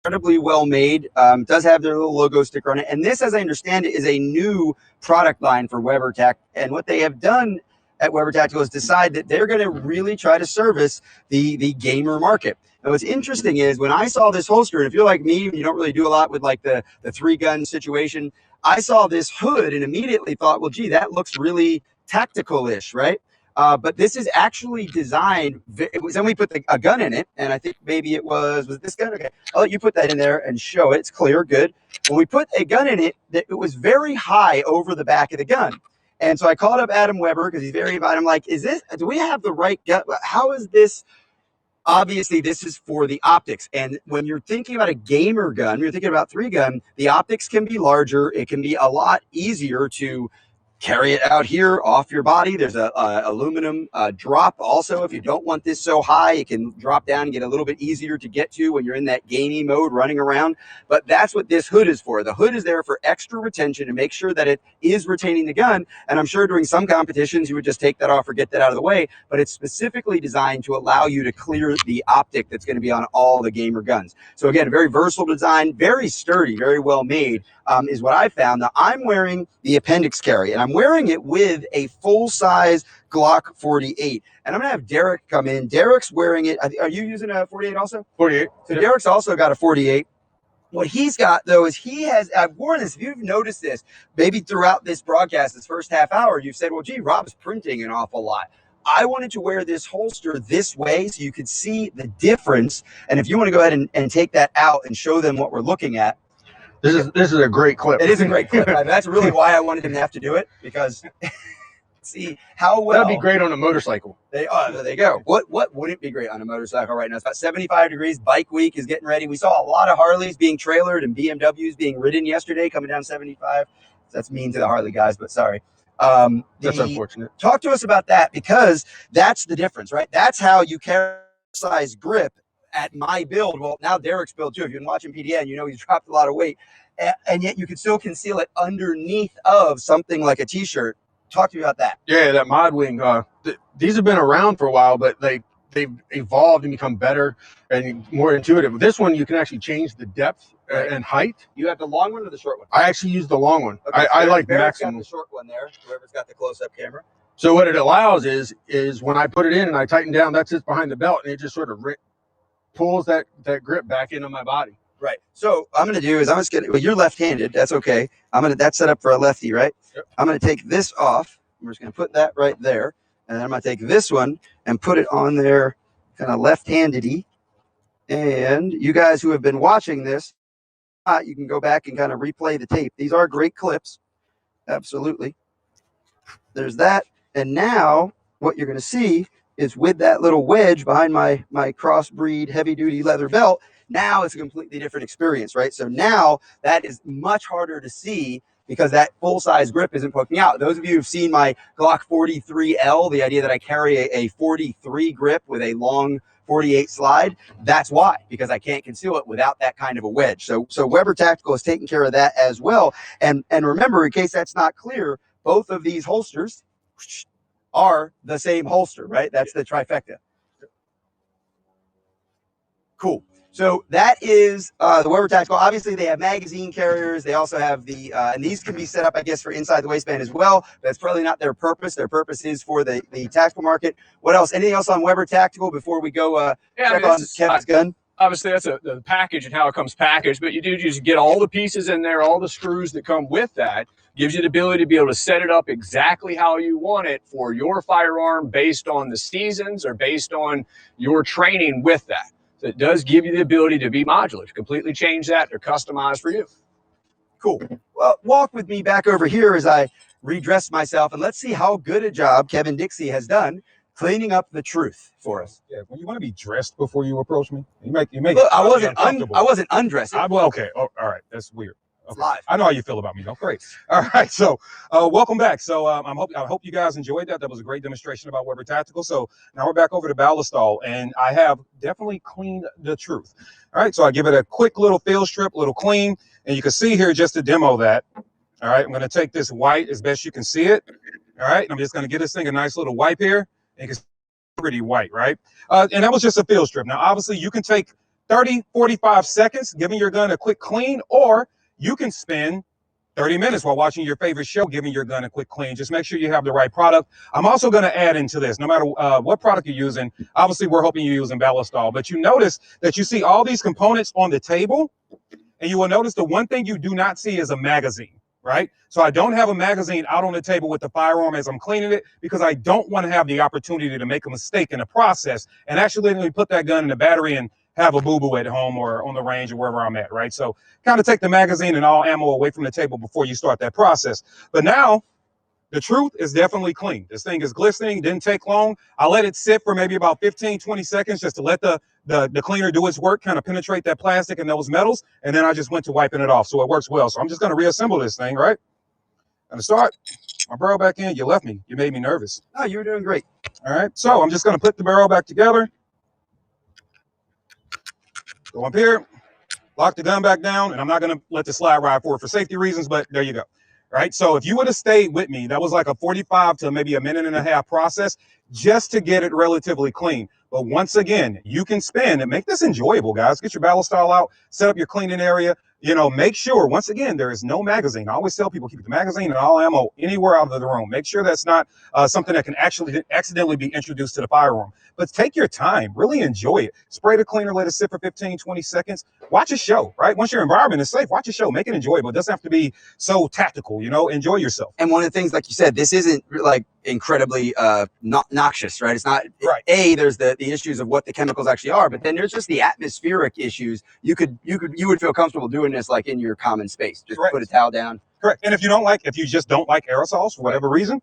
incredibly well made. Does have their little logo sticker on it. And this, as I understand it, is a new product line for Weber Tac. And what they have done at Weber Tactical is decide that they're going to really try to service the gamer market. And what's interesting is when I saw this holster, and if you're like me, you don't really do a lot with like the 3-gun situation, I saw this hood and immediately thought, well, gee, that looks really tactical-ish, right? But this is actually designed, then we put a gun in it, and I think maybe was it this gun? Okay, I'll let you put that in there and show it. It's clear, good. When we put a gun in it, it was very high over the back of the gun. And so I called up Adam Weber because he's very about. I'm like, do we have the right gun? How is this? Obviously, this is for the optics. And when you're thinking about a gamer gun, you're thinking about 3-gun, the optics can be larger. It can be a lot easier to carry it out here off your body. There's a aluminum drop also. If you don't want this so high, it can drop down and get a little bit easier to get to when you're in that gamey mode running around. But that's what this hood is for. The hood is there for extra retention to make sure that it is retaining the gun. And I'm sure during some competitions, you would just take that off or get that out of the way. But it's specifically designed to allow you to clear the optic that's going to be on all the gamer guns. So again, a very versatile design, very sturdy, very well made. Is what I found. Now I'm wearing the appendix carry, and I'm wearing it with a full-size Glock 48. And I'm gonna have Deryck come in. Deryck's wearing it. Are you using a 48 also? 48. So Deryck's also got a 48. What he's got though is I've worn this. If you've noticed this, maybe throughout this broadcast, this first half hour, you've said, well, gee, Rob's printing an awful lot. I wanted to wear this holster this way so you could see the difference. And if you want to go ahead and take that out and show them what we're looking at. This is a great clip. It is a great clip. That's really why I wanted him to have to do it, because see how well that'd be great on a motorcycle. There they go. What wouldn't be great on a motorcycle right now? It's about 75 degrees. Bike week is getting ready. We saw a lot of Harleys being trailered and BMWs being ridden yesterday, coming down 75. That's mean to the Harley guys, but sorry. That's unfortunate. Talk to us about that, because that's the difference, right? That's how you carry size grip at my build. Well, now Deryck's build too. If you've been watching PDN, you know he's dropped a lot of weight, and yet you can still conceal it underneath of something like a t-shirt. Talk to me about that. Yeah, that mod wing. These have been around for a while, but they've evolved and become better and more intuitive. This one, you can actually change the depth and height. You have the long one or the short one? I actually use the long one. Okay, I like Deryck's maximum. got the short one there. Whoever's got the close-up camera. So what it allows is when I put it in and I tighten down, that sits behind the belt, and it just sort of pulls that grip back into my body. Right. So I'm going to do is I'm just going to, well, you're left-handed. That's okay. That's set up for a lefty, right? Yep. I'm going to take this off. I'm just going to put that right there. And then I'm going to take this one and put it on there kind of left-handed-y. And you guys who have been watching this, you can go back and kind of replay the tape. These are great clips. Absolutely. There's that. And now what you're going to see is with that little wedge behind my crossbreed heavy-duty leather belt, now it's a completely different experience, right? So now that is much harder to see because that full-size grip isn't poking out. Those of you who've seen my Glock 43L, the idea that I carry a 43 grip with a long 48 slide, that's why, because I can't conceal it without that kind of a wedge. So Weber Tactical is taking care of that as well. And remember, in case that's not clear, both of these holsters are the same holster, right? That's the trifecta. Cool. So that is the Weber Tactical. Obviously, they have magazine carriers. They also have the, and these can be set up, I guess, for inside the waistband as well. That's probably not their purpose. Their purpose is for the tactical market. What else? Anything else on Weber Tactical before we go check on Kevin's gun? obviously that's the package and how it comes packaged, but you do just get all the pieces in there, all the screws that come with that. Gives you the ability to be able to set it up exactly how you want it for your firearm based on the seasons or based on your training with that. So it does give you the ability to be modular, to completely change that or customize for you. Cool. Well, walk with me back over here as I redress myself, and let's see how good a job Kevin Dixie has done cleaning up the truth for us. Yeah, when you want to be dressed before you approach me, you make Look, I wasn't undressing. Well, okay. Oh, all right. That's weird. Okay. Live. I know how you feel about me, though. Great. All right. So, welcome back. So, I hope you guys enjoyed that. That was a great demonstration about Weber Tactical. So now we're back over to Ballistol, and I have definitely cleaned the truth. All right. So I give it a quick little field strip, little clean, and you can see here just to demo that. All right. I'm going to take this white as best you can see it. All right. I'm just going to give this thing a nice little wipe here. And you can see it's pretty white, right? And that was just a field strip. Now, obviously, you can take 30, 45 seconds giving your gun a quick clean, or you can spend 30 minutes while watching your favorite show giving your gun a quick clean. Just make sure you have the right product. I'm also going to add into this, no matter what product you're using, obviously we're hoping you're using Ballistol, but you notice that you see all these components on the table, and you will notice the one thing you do not see is a magazine, right? So I don't have a magazine out on the table with the firearm as I'm cleaning it, because I don't want to have the opportunity to make a mistake in the process and actually put that gun in the battery and have a boo-boo at home or on the range or wherever I'm at, right? So kind of take the magazine and all ammo away from the table before you start that process. But now the truth is definitely clean. This thing is glistening, didn't take long. I let it sit for maybe about 15, 20 seconds just to let the cleaner do its work, kind of penetrate that plastic and those metals. And then I just went to wiping it off. So it works well. So I'm just going to reassemble this thing, right? I'm going to start my barrel back in. You left me. You made me nervous. Oh, you were doing great. All right. So I'm just going to put the barrel back together. Go up here, lock the gun back down, and I'm not going to let the slide ride forward for safety reasons, but there you go. Right. So if you would have stayed with me, that was like a 45 to maybe a minute and a half process just to get it relatively clean. But once again, you can spin and make this enjoyable, guys. Get your Ballistol out, set up your cleaning area. You know, make sure, once again, there is no magazine. I always tell people, keep the magazine and all ammo anywhere out of the room. Make sure that's not something that can actually accidentally be introduced to the firearm. But take your time, really enjoy it. Spray the cleaner, let it sit for 15, 20 seconds. Watch a show, right? Once your environment is safe, watch a show, make it enjoyable. It doesn't have to be so tactical, you know, enjoy yourself. And one of the things, like you said, this isn't like incredibly not noxious, right? It's not, right. There's the issues of what the chemicals actually are, but then there's just the atmospheric issues. You would feel comfortable doing this like in your common space. Just Correct. Put a towel down. Correct. And if you just don't like aerosols for whatever reason,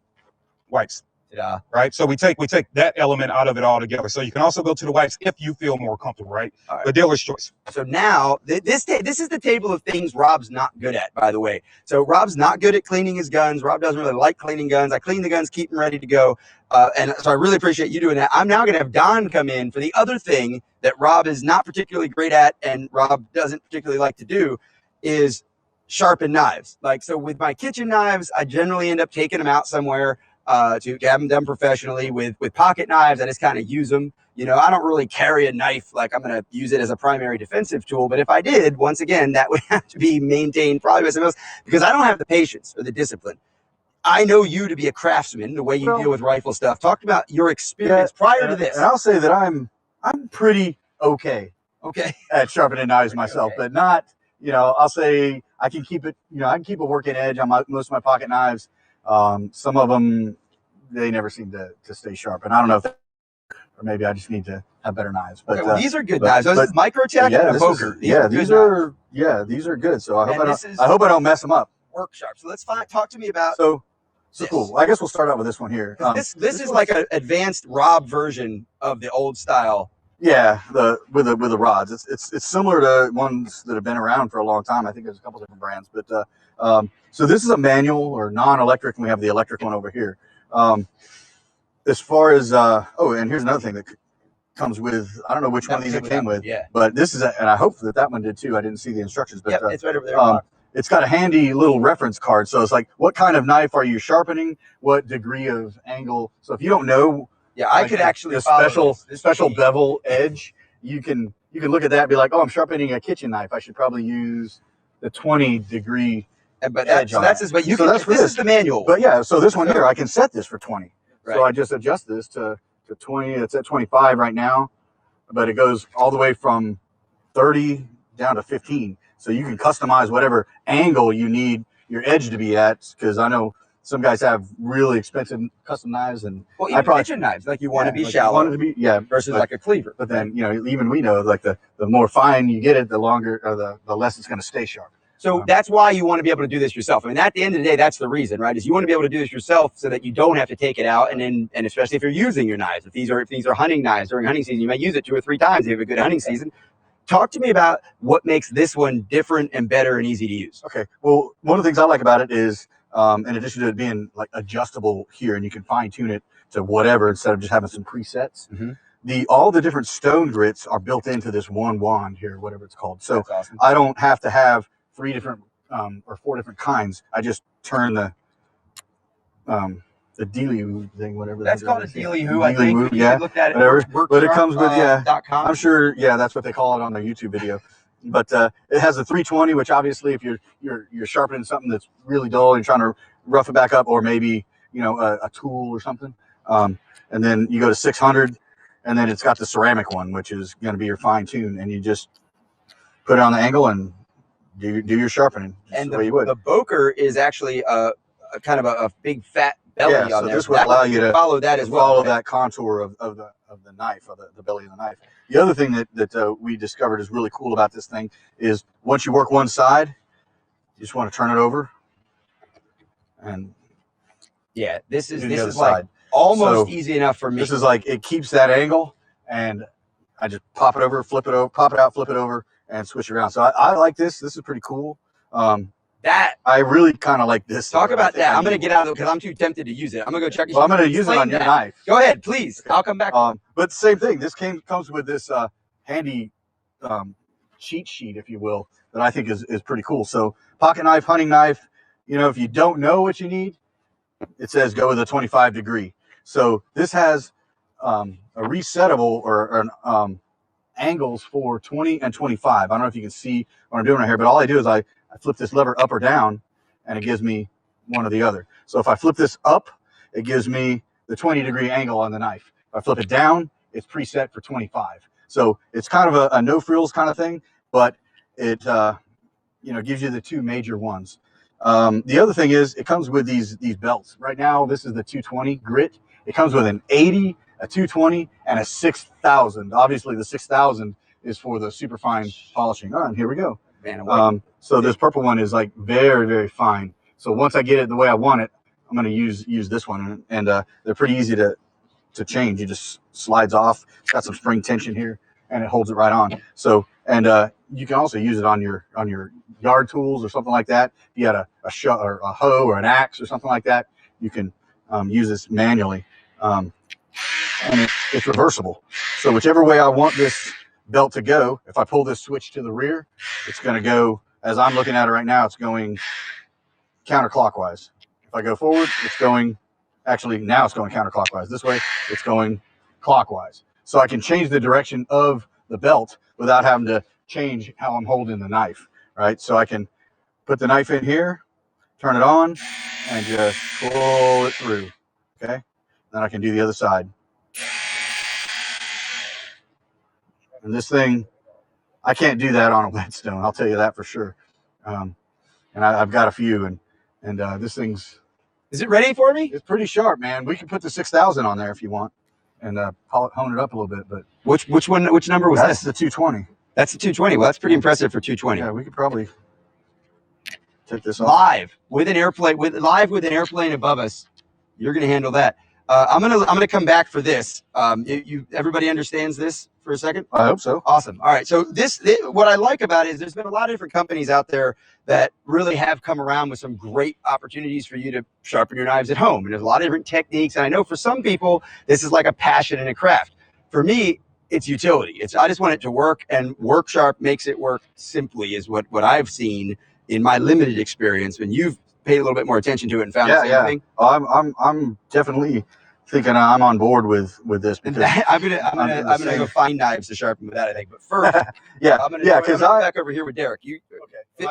wipes. Yeah. Right. So we take that element out of it altogether. So you can also go to the wipes if you feel more comfortable, right? The dealer's choice. So now this is the table of things Rob's not good at, by the way. So Rob's not good at cleaning his guns. Rob doesn't really like cleaning guns. I clean the guns, keep them ready to go. And so I really appreciate you doing that. I'm now going to have Don come in for the other thing that Rob is not particularly great at and Rob doesn't particularly like to do is sharpen knives. Like, so with my kitchen knives, I generally end up taking them out somewhere to have them done professionally. With pocket knives, I just kind of use them. You know, I don't really carry a knife like I'm going to use it as a primary defensive tool. But if I did, once again, that would have to be maintained probably by someone else because I don't have the patience or the discipline. I know you to be a craftsman, the way you deal with rifle stuff. Talk about your experience prior to this. And I'll say that I'm pretty okay at sharpening knives myself, but not, you know, I'll say I can keep it, you know, I can keep a working edge on most of my pocket knives. Some of them, they never seem to stay sharp. And I don't know if, or maybe I just need to have better knives. But well, these are good knives. Those is Microtech and a poker. These are good. So I hope I don't mess them up. Work sharp. So let's talk to me about. So cool. I guess we'll start out with this one here. This is like an advanced Rob version of the old style. Yeah, with the rods. It's similar to ones that have been around for a long time. I think there's a couple different brands, but so this is a manual or non-electric, and we have the electric one over here. As far as and here's another thing that comes with, I don't know which one of these it came with, but this is and I hope that one did too. I didn't see the instructions, but it's right over there. It's got a handy little reference card. So it's like, what kind of knife are you sharpening? What degree of angle? So if you don't know, I could actually the special bevel edge, you can look at that and be like, oh, I'm sharpening a kitchen knife. I should probably use the 20-degree edge. So that's but you so can. This is the manual. But yeah, so this one here, I can set this for 20. Right. So I just adjust this to 20. It's at 25 right now, but it goes all the way from 30 down to 15. So you can customize whatever angle you need your edge to be at, because I know some guys have really expensive custom knives, and well, even kitchen knives, like you want to be like shallow, you want it to be, versus like a cleaver. But then, you know, even we know, like the more fine you get it, the longer or the less it's going to stay sharp. So that's why you want to be able to do this yourself. I mean, at the end of the day, that's the reason, right? Is you want to be able to do this yourself so that you don't have to take it out, and especially if you're using your knives. If these are hunting knives during hunting season, you may use it 2 or 3 times if you have a good hunting season. Talk to me about what makes this one different and better and easy to use. Okay. Well, one of the things I like about it is, in addition to it being like adjustable here, and you can fine tune it to whatever instead of just having some presets. All the different stone grits are built into this one wand here, whatever it's called. So That's awesome. I don't have to have 3 different or 4 different kinds. I just turn the dealy thing, whatever That's called a is. dealy who, I think. Move, You looked at it. whatever. But it comes with .com. I'm sure, that's what they call it on their YouTube video. But it has a 320, which obviously, if you're sharpening something that's really dull and trying to rough it back up, or maybe a tool or something, and then you go to 600, and then it's got the ceramic one, which is going to be your fine tune, and you just put it on the angle and do your sharpening. And the way you would. The Boker is actually a kind of a big fat belly on so there. this will allow you to follow that as well. Follow that contour of the knife, of the belly of the knife. The other thing that we discovered is really cool about this thing is once you work one side, you just want to turn it over, and this do the is other like side. almost So easy enough for me. This is like, it keeps that angle, and I just pop it over, flip it over, pop it out, flip it over, and switch it around. So I like this. This is pretty cool. That I really kind of like this. Talk about that. I'm going to get out of it because I'm too tempted to use it. I'm going to go check it. Well, I'm going to use it on your knife. Go ahead, please. Okay. I'll come back. But same thing. This comes with this handy cheat sheet, if you will, that I think is pretty cool. So pocket knife, hunting knife, if you don't know what you need, it says go with a 25 degree. So this has a resettable or angles for 20 and 25. I don't know if you can see what I'm doing right here, but all I do is I flip this lever up or down, and it gives me one or the other. So if I flip this up, it gives me the 20 degree angle on the knife. If I flip it down, it's preset for 25. So it's kind of a no frills kind of thing, but it gives you the 2 major ones. The other thing is it comes with these belts. Right now, this is the 220 grit. It comes with an 80, a 220, and a 6,000. Obviously, the 6,000 is for the super fine polishing. And here we go. So this purple one is like very, very fine. So once I get it the way I want it, I'm going to use this one, and they're pretty easy to change. You just slides off. It's got some spring tension here, and it holds it right on. So, and you can also use it on your yard tools or something like that. If you had a hoe or an axe or something like that, you can use this manually, and it's reversible. So whichever way I want this belt to go, if I pull this switch to the rear, it's going to go, as I'm looking at it right now, it's going counterclockwise. If I go forward, it's going, actually now it's going counterclockwise. This way, it's going clockwise. So I can change the direction of the belt without having to change how I'm holding the knife, right? So I can put the knife in here, turn it on, and just pull it through, okay? Then I can do the other side. And this thing, I can't do that on a whetstone. I'll tell you that for sure. And I've got a few, and this thing's. Is it ready for me? It's pretty sharp, man. We can put the 6,000 on there if you want, and hone it up a little bit. But which number was that's this? the 220. That's the 220. Well, that's pretty impressive for 220. Yeah, we could probably take this off. Live with an airplane above us. You're going to handle that. I'm gonna come back for this. Everybody understands this for a second? I hope so. Awesome. All right. So what I like about it is there's been a lot of different companies out there that really have come around with some great opportunities for you to sharpen your knives at home. And there's a lot of different techniques. And I know for some people, this is like a passion and a craft. For me, it's utility. I just want it to work, and Work Sharp makes it work simply is what I've seen in my limited experience. When you've paid a little bit more attention to it and found the same thing. I'm definitely thinking I'm on board with this, because I'm gonna go find knives to sharpen with that, I think. But first, I'm gonna go back over here with Deryck.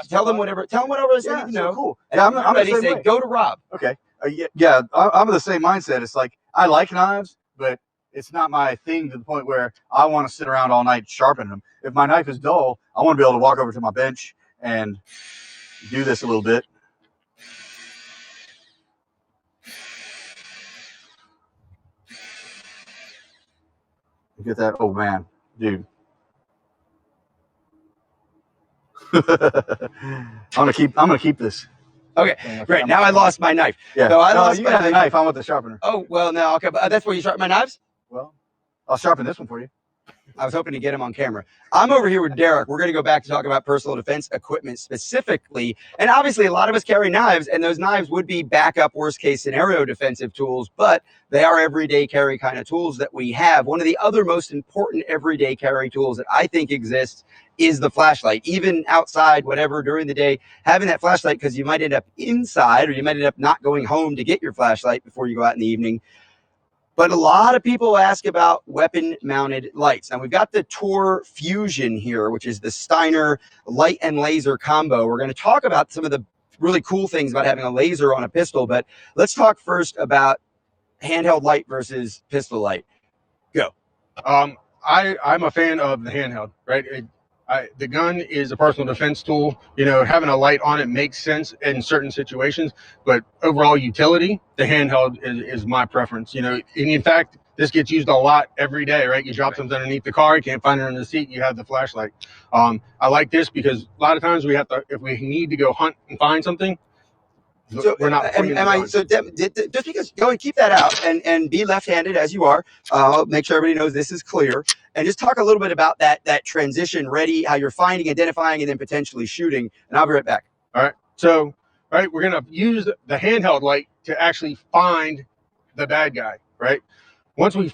Tell them whatever they need to know. Cool. And I'm ready to go to Rob. Okay. I'm of the same mindset. It's like I like knives, but it's not my thing to the point where I want to sit around all night sharpening them. If my knife is dull, I want to be able to walk over to my bench and do this a little bit. Get that? Oh man, dude. I'm gonna keep this. Okay, great. Now I lost my knife. Yeah. So I lost you my got the knife. I want the sharpener. Oh, well, no, okay, but that's where you sharpen my knives? Well, I'll sharpen this one for you. I was hoping to get him on camera. I'm over here with Deryck. We're going to go back to talk about personal defense equipment specifically. And obviously, a lot of us carry knives, and those knives would be backup, worst case scenario defensive tools, but they are everyday carry kind of tools that we have. One of the other most important everyday carry tools that I think exists is the flashlight. Even outside, whatever, during the day, having that flashlight, because you might end up inside or you might end up not going home to get your flashlight before you go out in the evening. But a lot of people ask about weapon mounted lights. Now we've got the Tor Fusion here, which is the Steiner light and laser combo. We're going to talk about some of the really cool things about having a laser on a pistol, but let's talk first about handheld light versus pistol light. Go. I'm a fan of the handheld, right? The gun is a personal defense tool. You know, having a light on it makes sense in certain situations, but overall utility, the handheld is my preference. You know, and in fact, this gets used a lot every day, right? You drop something underneath the car, you can't find it under the seat, you have the flashlight. I like this because a lot of times we have to, if we need to go hunt and find something, So we're not just because go and keep that out and be left-handed as you are. I'll make sure everybody knows this is clear, and just talk a little bit about that transition ready, how you're finding, identifying, and then potentially shooting. And I'll be right back. All right. So, right, we're gonna use the handheld light to actually find the bad guy. Right. Once we've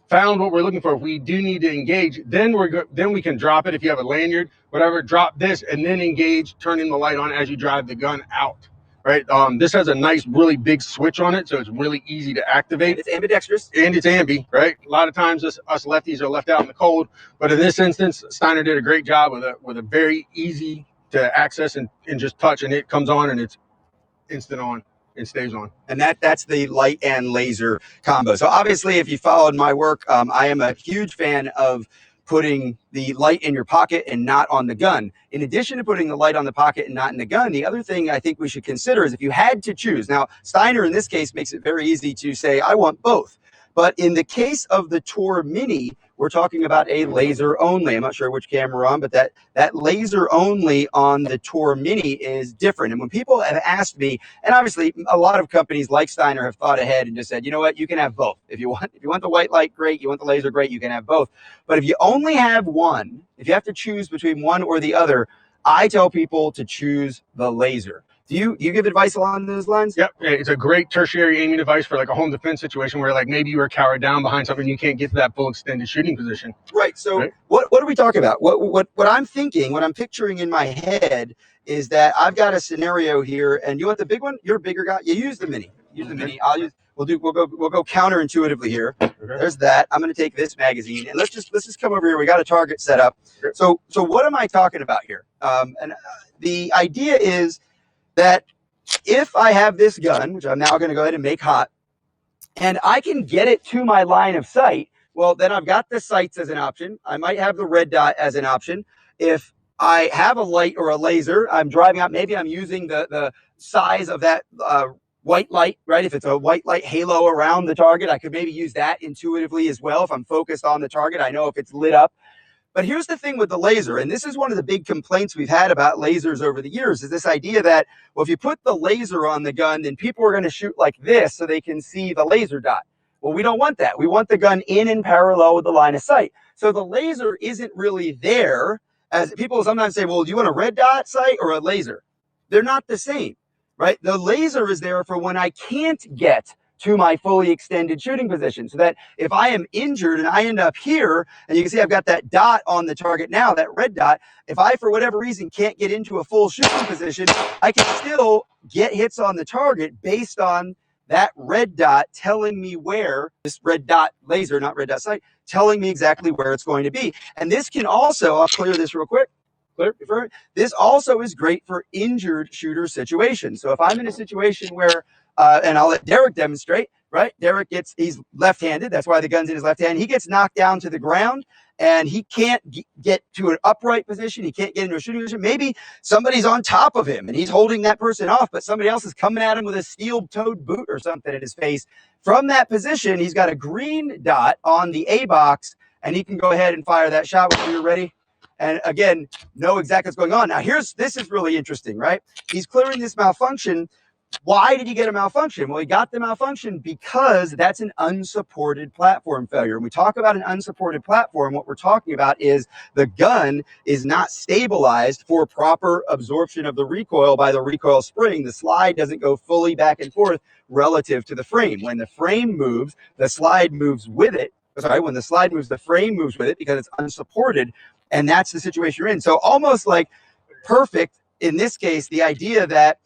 found what we're looking for, if we do need to engage, then we can drop it. If you have a lanyard, whatever, drop this and then engage, turning the light on as you drive the gun out. Right. This has a nice, really big switch on it, so it's really easy to activate. It's ambidextrous. And it's ambi, right? A lot of times us lefties are left out in the cold, but in this instance, Steiner did a great job with a very easy to access and just touch, and it comes on and it's instant on and stays on. And that's the light and laser combo. So obviously, if you followed my work, I am a huge fan of putting the light in your pocket and not on the gun. In addition to putting the light on the pocket and not in the gun, the other thing I think we should consider is if you had to choose. Now, Steiner in this case makes it very easy to say, I want both. But in the case of the Tor Mini, we're talking about a laser only. I'm not sure which camera we're on, but that laser only on the Tor Mini is different. And when people have asked me, and obviously a lot of companies like Steiner have thought ahead and just said, you know what, you can have both. If you want the white light, great. You want the laser, great. You can have both. But if you only have one, if you have to choose between one or the other, I tell people to choose the laser. Do you give advice along those lines? Yep, it's a great tertiary aiming device for like a home defense situation where like maybe you were cowered down behind something, you can't get to that full extended shooting position. Right. So right. What are we talking about? What I'm thinking, what I'm picturing in my head is that I've got a scenario here, and you want the big one? You're a bigger guy. You use the mini. Use the mini. We'll go counterintuitively here. Okay. There's that. I'm going to take this magazine and let's just come over here. We got a target set up. Sure. So what am I talking about here? And the idea is that if I have this gun, which I'm now going to go ahead and make hot, and I can get it to my line of sight, well, then I've got the sights as an option. I might have the red dot as an option. If I have a light or a laser, I'm driving out, maybe I'm using the size of that white light, right? If it's a white light halo around the target, I could maybe use that intuitively as well. If I'm focused on the target, I know if it's lit up. But here's the thing with the laser, and this is one of the big complaints we've had about lasers over the years, is this idea that, well, if you put the laser on the gun, then people are going to shoot like this so they can see the laser dot. Well, we don't want that. We want the gun in and parallel with the line of sight. So the laser isn't really there, as people sometimes say, well, do you want a red dot sight or a laser? They're not the same, right? The laser is there for when I can't get to my fully extended shooting position, so that if I am injured and I end up here, and you can see I've got that dot on the target now, that red dot, if I, for whatever reason, can't get into a full shooting position, I can still get hits on the target based on that red dot telling me where, this red dot laser, not red dot sight, telling me exactly where it's going to be. And this can also, I'll clear this real quick. This also is great for injured shooter situations. So if I'm in a situation where and I'll let Deryck demonstrate, right? He's left-handed. That's why the gun's in his left hand. He gets knocked down to the ground and he can't get to an upright position. He can't get into a shooting position. Maybe somebody's on top of him and he's holding that person off, but somebody else is coming at him with a steel-toed boot or something in his face. From that position, he's got a green dot on the A box and he can go ahead and fire that shot when you're ready. And again, know exactly what's going on. Now, this is really interesting, right? He's clearing this malfunction. Why did he get a malfunction? Well, he got the malfunction because that's an unsupported platform failure. When we talk about an unsupported platform, what we're talking about is the gun is not stabilized for proper absorption of the recoil by the recoil spring. The slide doesn't go fully back and forth relative to the frame. When the frame moves, the slide moves with it. Sorry, when the slide moves, the frame moves with it because it's unsupported. And that's the situation you're in. So almost like perfect in this case, the idea that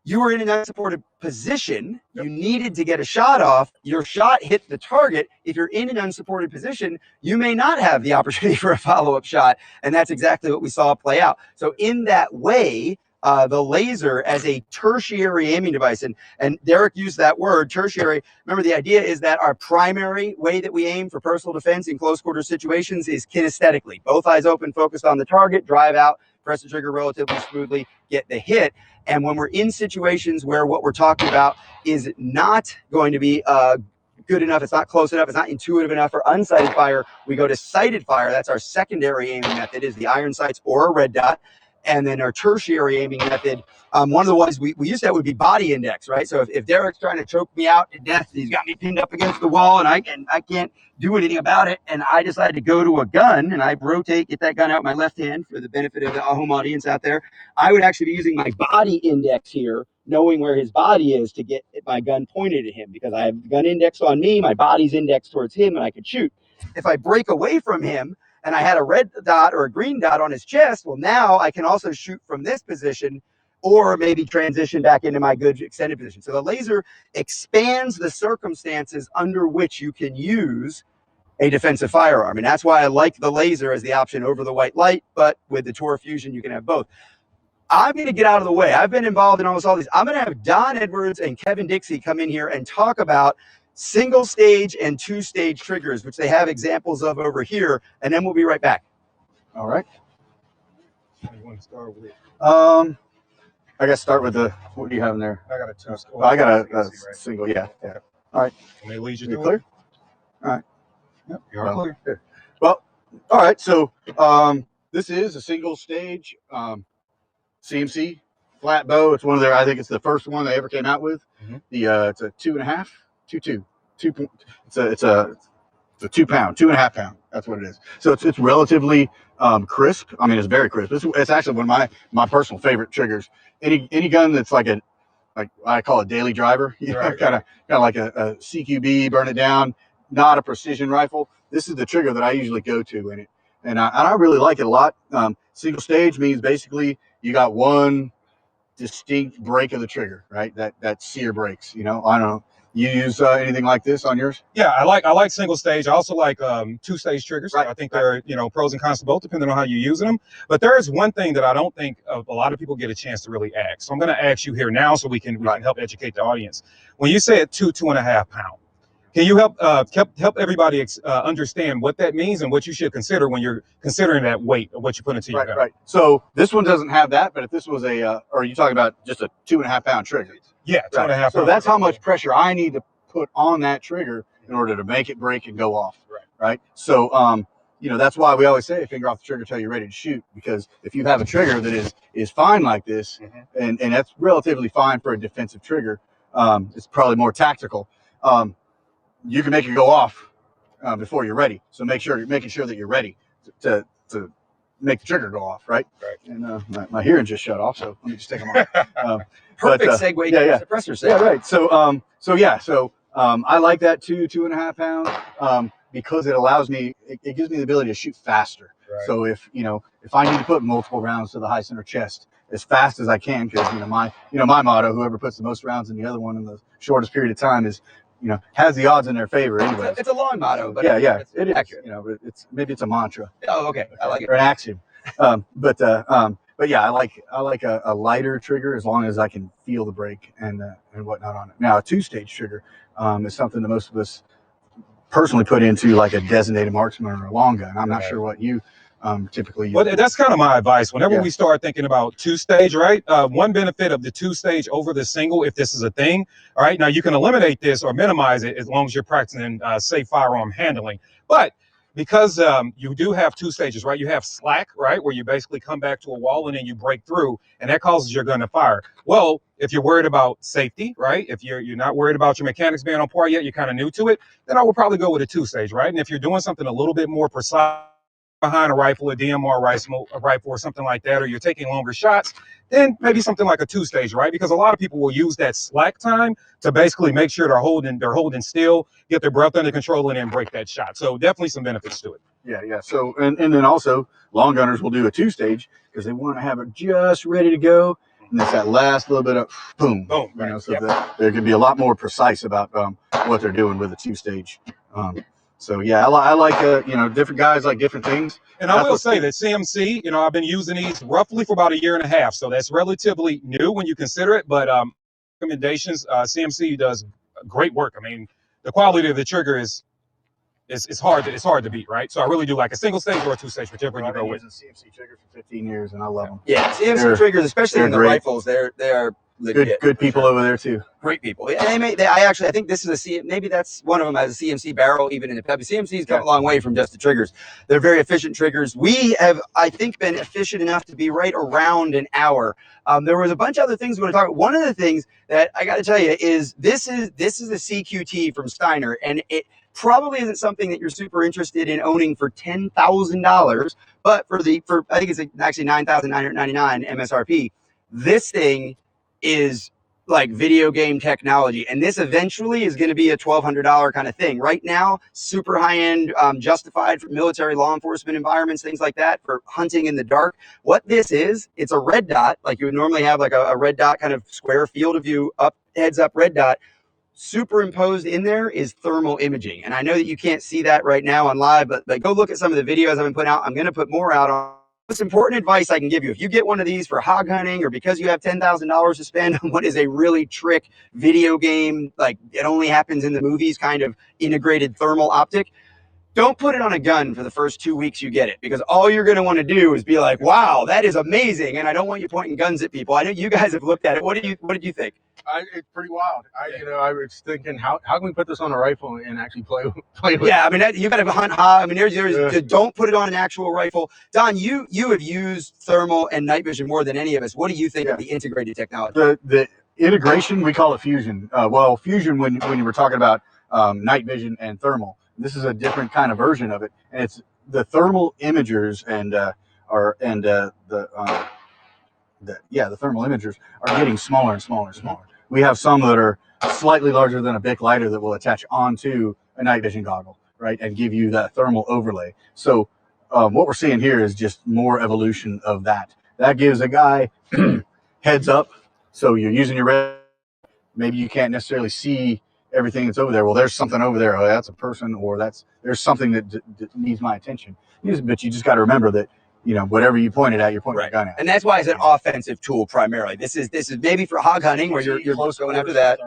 you were in an unsupported position, you needed to get a shot off, your shot hit the target. If you're in an unsupported position, you may not have the opportunity for a follow-up shot. And that's exactly what we saw play out. So in that way, the laser as a tertiary aiming device, and Deryck used that word, tertiary. Remember, the idea is that our primary way that we aim for personal defense in close quarter situations is kinesthetically. Both eyes open, focused on the target, drive out, press the trigger relatively smoothly, get the hit. And when we're in situations where what we're talking about is not going to be good enough, it's not close enough, it's not intuitive enough for unsighted fire, we go to sighted fire. That's our secondary aiming method, is the iron sights or a red dot. And then our tertiary aiming method, one of the ones we used to have would be body index, right? So if Deryck's trying to choke me out to death, he's got me pinned up against the wall and I can't do anything about it, and I decided to go to a gun and I rotate, get that gun out my left hand for the benefit of the home audience out there, I would actually be using my body index here, knowing where his body is, to get my gun pointed at him, because I have the gun index on me, my body's indexed towards him, and I could shoot. If I break away from him and I had a red dot or a green dot on his chest, well, now I can also shoot from this position or maybe transition back into my good extended position. So the laser expands the circumstances under which you can use a defensive firearm. And that's why I like the laser as the option over the white light, but with the Tor Fusion, you can have both. I'm going to get out of the way. I've been involved in almost all these. I'm going to have Don Edwards and Kevin Dixie come in here and talk about single stage and two stage triggers, which they have examples of over here. And then we'll be right back. All right. You want to start with it? I guess start with what do you have in there? I got a two. I got a single. Yeah. All right. Can they lead you You through clear? it? All right. Yep, you are clear. Good. Well, all right. So this is a single stage CMC flat bow. It's one of their, I think it's the first one they ever came out with. It's a 2.5, 2.2. It's a 2 pound, 2.5 pound. That's what it is. So it's relatively crisp. I mean, it's very crisp. It's actually one of my personal favorite triggers. Any gun that's like I call it daily driver, kind of like a CQB, burn it down, not a precision rifle. This is the trigger that I usually go to in it, and I really like it a lot. Single stage means basically you got one distinct break of the trigger, right? That sear breaks. I don't know. You use anything like this on yours? Yeah, I like single stage. I also like two stage triggers. Right. I think there are pros and cons to both, depending on how you're using them. But there is one thing that I don't think a lot of people get a chance to really ask. So I'm going to ask you here now, so we can help educate the audience. When you say 2.5 pound, can you help everybody understand what that means and what you should consider when you're considering that weight of what you put into your gun? Right. So this one doesn't have that, but if this was or are you talking about just a 2.5 pound trigger? Yeah, 2.5 pounds. So that's how much pressure I need to put on that trigger in order to make it break and go off. Right. So that's why we always say finger off the trigger till you're ready to shoot, because if you have a trigger that is fine like this, and that's relatively fine for a defensive trigger, it's probably more tactical. You can make it go off before you're ready. So making sure that you're ready to make the trigger go off, right? And my hearing just shut off, so let me just take them off. Perfect segue to the suppressor set. Yeah, right. So I like that 2.5 pound because it allows me, it gives me the ability to shoot faster. Right. So if I need to put multiple rounds to the high center chest as fast as I can, because my motto, whoever puts the most rounds in the other one in the shortest period of time is has the odds in their favor anyway. It's a long motto, but it is accurate. Maybe it's a mantra. Oh, okay. I like it. Or an axiom. But but yeah, I like a lighter trigger as long as I can feel the break and whatnot on it. Now, a 2-stage trigger is something that most of us personally put into like a designated marksman or a long gun. I'm not sure what you typically use. Well, that's kind of my advice. Whenever Yeah. we start thinking about 2-stage, right? One benefit of the 2-stage over the single, if this is a thing, all right, now you can eliminate this or minimize it as long as you're practicing safe firearm handling. But because you do have 2 stages, right? You have slack, right, where you basically come back to a wall and then you break through, and that causes your gun to fire. Well, if you're worried about safety, right? If you're not worried about your mechanics being on par yet, you're kind of new to it, then I would probably go with a 2-stage, right? And if you're doing something a little bit more precise behind a rifle, a DMR rifle, or something like that, or you're taking longer shots, then maybe something like a 2-stage, right? Because a lot of people will use that slack time to basically make sure they're holding still, get their breath under control, and then break that shot. So definitely some benefits to it. Yeah. So and then also long gunners will do a 2-stage because they want to have it just ready to go, and it's that last little bit of boom, Boom, you right. know, so that they can be a lot more precise about what they're doing with a 2-stage. So yeah, I like different guys like different things. And I will say that CMC, I've been using these roughly for about 1.5 years, so that's relatively new when you consider it. But recommendations, CMC does great work. I mean, the quality of the trigger is hard to beat, right? So I really do like a 1-stage or a 2-stage, whichever you go with. I've been using CMC triggers for 15 years, and I love them. Yeah, CMC triggers, especially in the great. rifles, they are legit. Good people over there too. Great people. And I think this is maybe that's one of them has a CMC barrel even in the Pepsi. CMC's come a long way from just the triggers. They're very efficient triggers. We have, I think, been efficient enough to be right around an hour. There was a bunch of other things we want to talk about. One of the things that I got to tell you is this is a CQT from Steiner, and it probably isn't something that you're super interested in owning for $10,000, but for I think it's actually $9,999 MSRP. This thing is like video game technology, and this eventually is going to be a $1,200 kind of thing. Right now, super high end, justified for military law enforcement environments, things like that, for hunting in the dark. What this is, it's a red dot, like you would normally have like a red dot kind of square field of view, heads up red dot. Superimposed in there is thermal imaging, and I know that you can't see that right now on live, but go look at some of the videos I've been putting out. I'm going to put more out on. Most important advice I can give you, if you get one of these for hog hunting or because you have $10,000 to spend on what is a really trick video game, like it only happens in the movies kind of integrated thermal optic, don't put it on a gun for the first 2 weeks you get it, because all you're going to want to do is be like, wow, that is amazing. And I don't want you pointing guns at people. I know you guys have looked at it. What did you think? It's pretty wild. I was thinking, how can we put this on a rifle and actually play with it? Yeah, I mean, you got to hunt high. I mean, don't put it on an actual rifle. Don, you have used thermal and night vision more than any of us. What do you think of the integrated technology? The integration, we call it fusion. Fusion when you were talking about night vision and thermal. This is a different kind of version of it, and it's the thermal imagers the thermal imagers are getting smaller and smaller and smaller. We have some that are slightly larger than a Bic lighter that will attach onto a night vision goggle, right, and give you that thermal overlay. So what we're seeing here is just more evolution of that. That gives a guy heads up. So you're using your red, maybe you can't necessarily see everything that's over there. Well, there's something over there. Oh, that's a person, or there's something that needs my attention. But you just got to remember that, whatever you pointed at, you're pointing your gun at. And that's why it's an offensive tool primarily. This is maybe for hog hunting where you're going after that.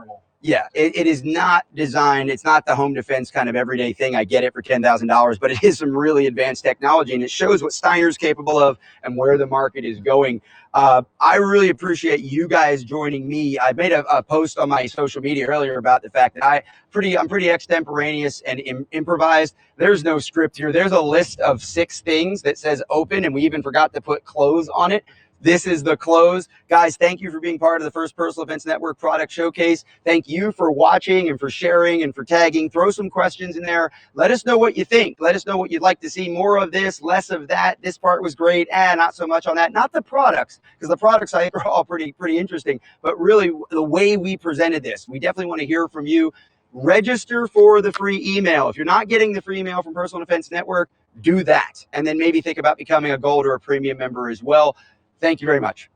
Yeah, it is not designed. It's not the home defense kind of everyday thing. I get it for $10,000, but it is some really advanced technology, and it shows what Steiner's capable of and where the market is going. I really appreciate you guys joining me. I made a post on my social media earlier about the fact that I'm pretty extemporaneous and improvised. There's no script here. There's a list of 6 things that says open, and we even forgot to put close on it. This is the close. Guys, thank you for being part of the first Personal Defense Network product showcase. Thank you for watching and for sharing and for tagging. Throw some questions in there. Let us know what you think. Let us know what you'd like to see more of this, less of that. This part was great, not so much on that. Not the products, because the products I think are all pretty interesting, but really the way we presented this. We definitely want to hear from you. Register for the free email. If you're not getting the free email from Personal Defense Network, do that. And then maybe think about becoming a gold or a premium member as well. Thank you very much.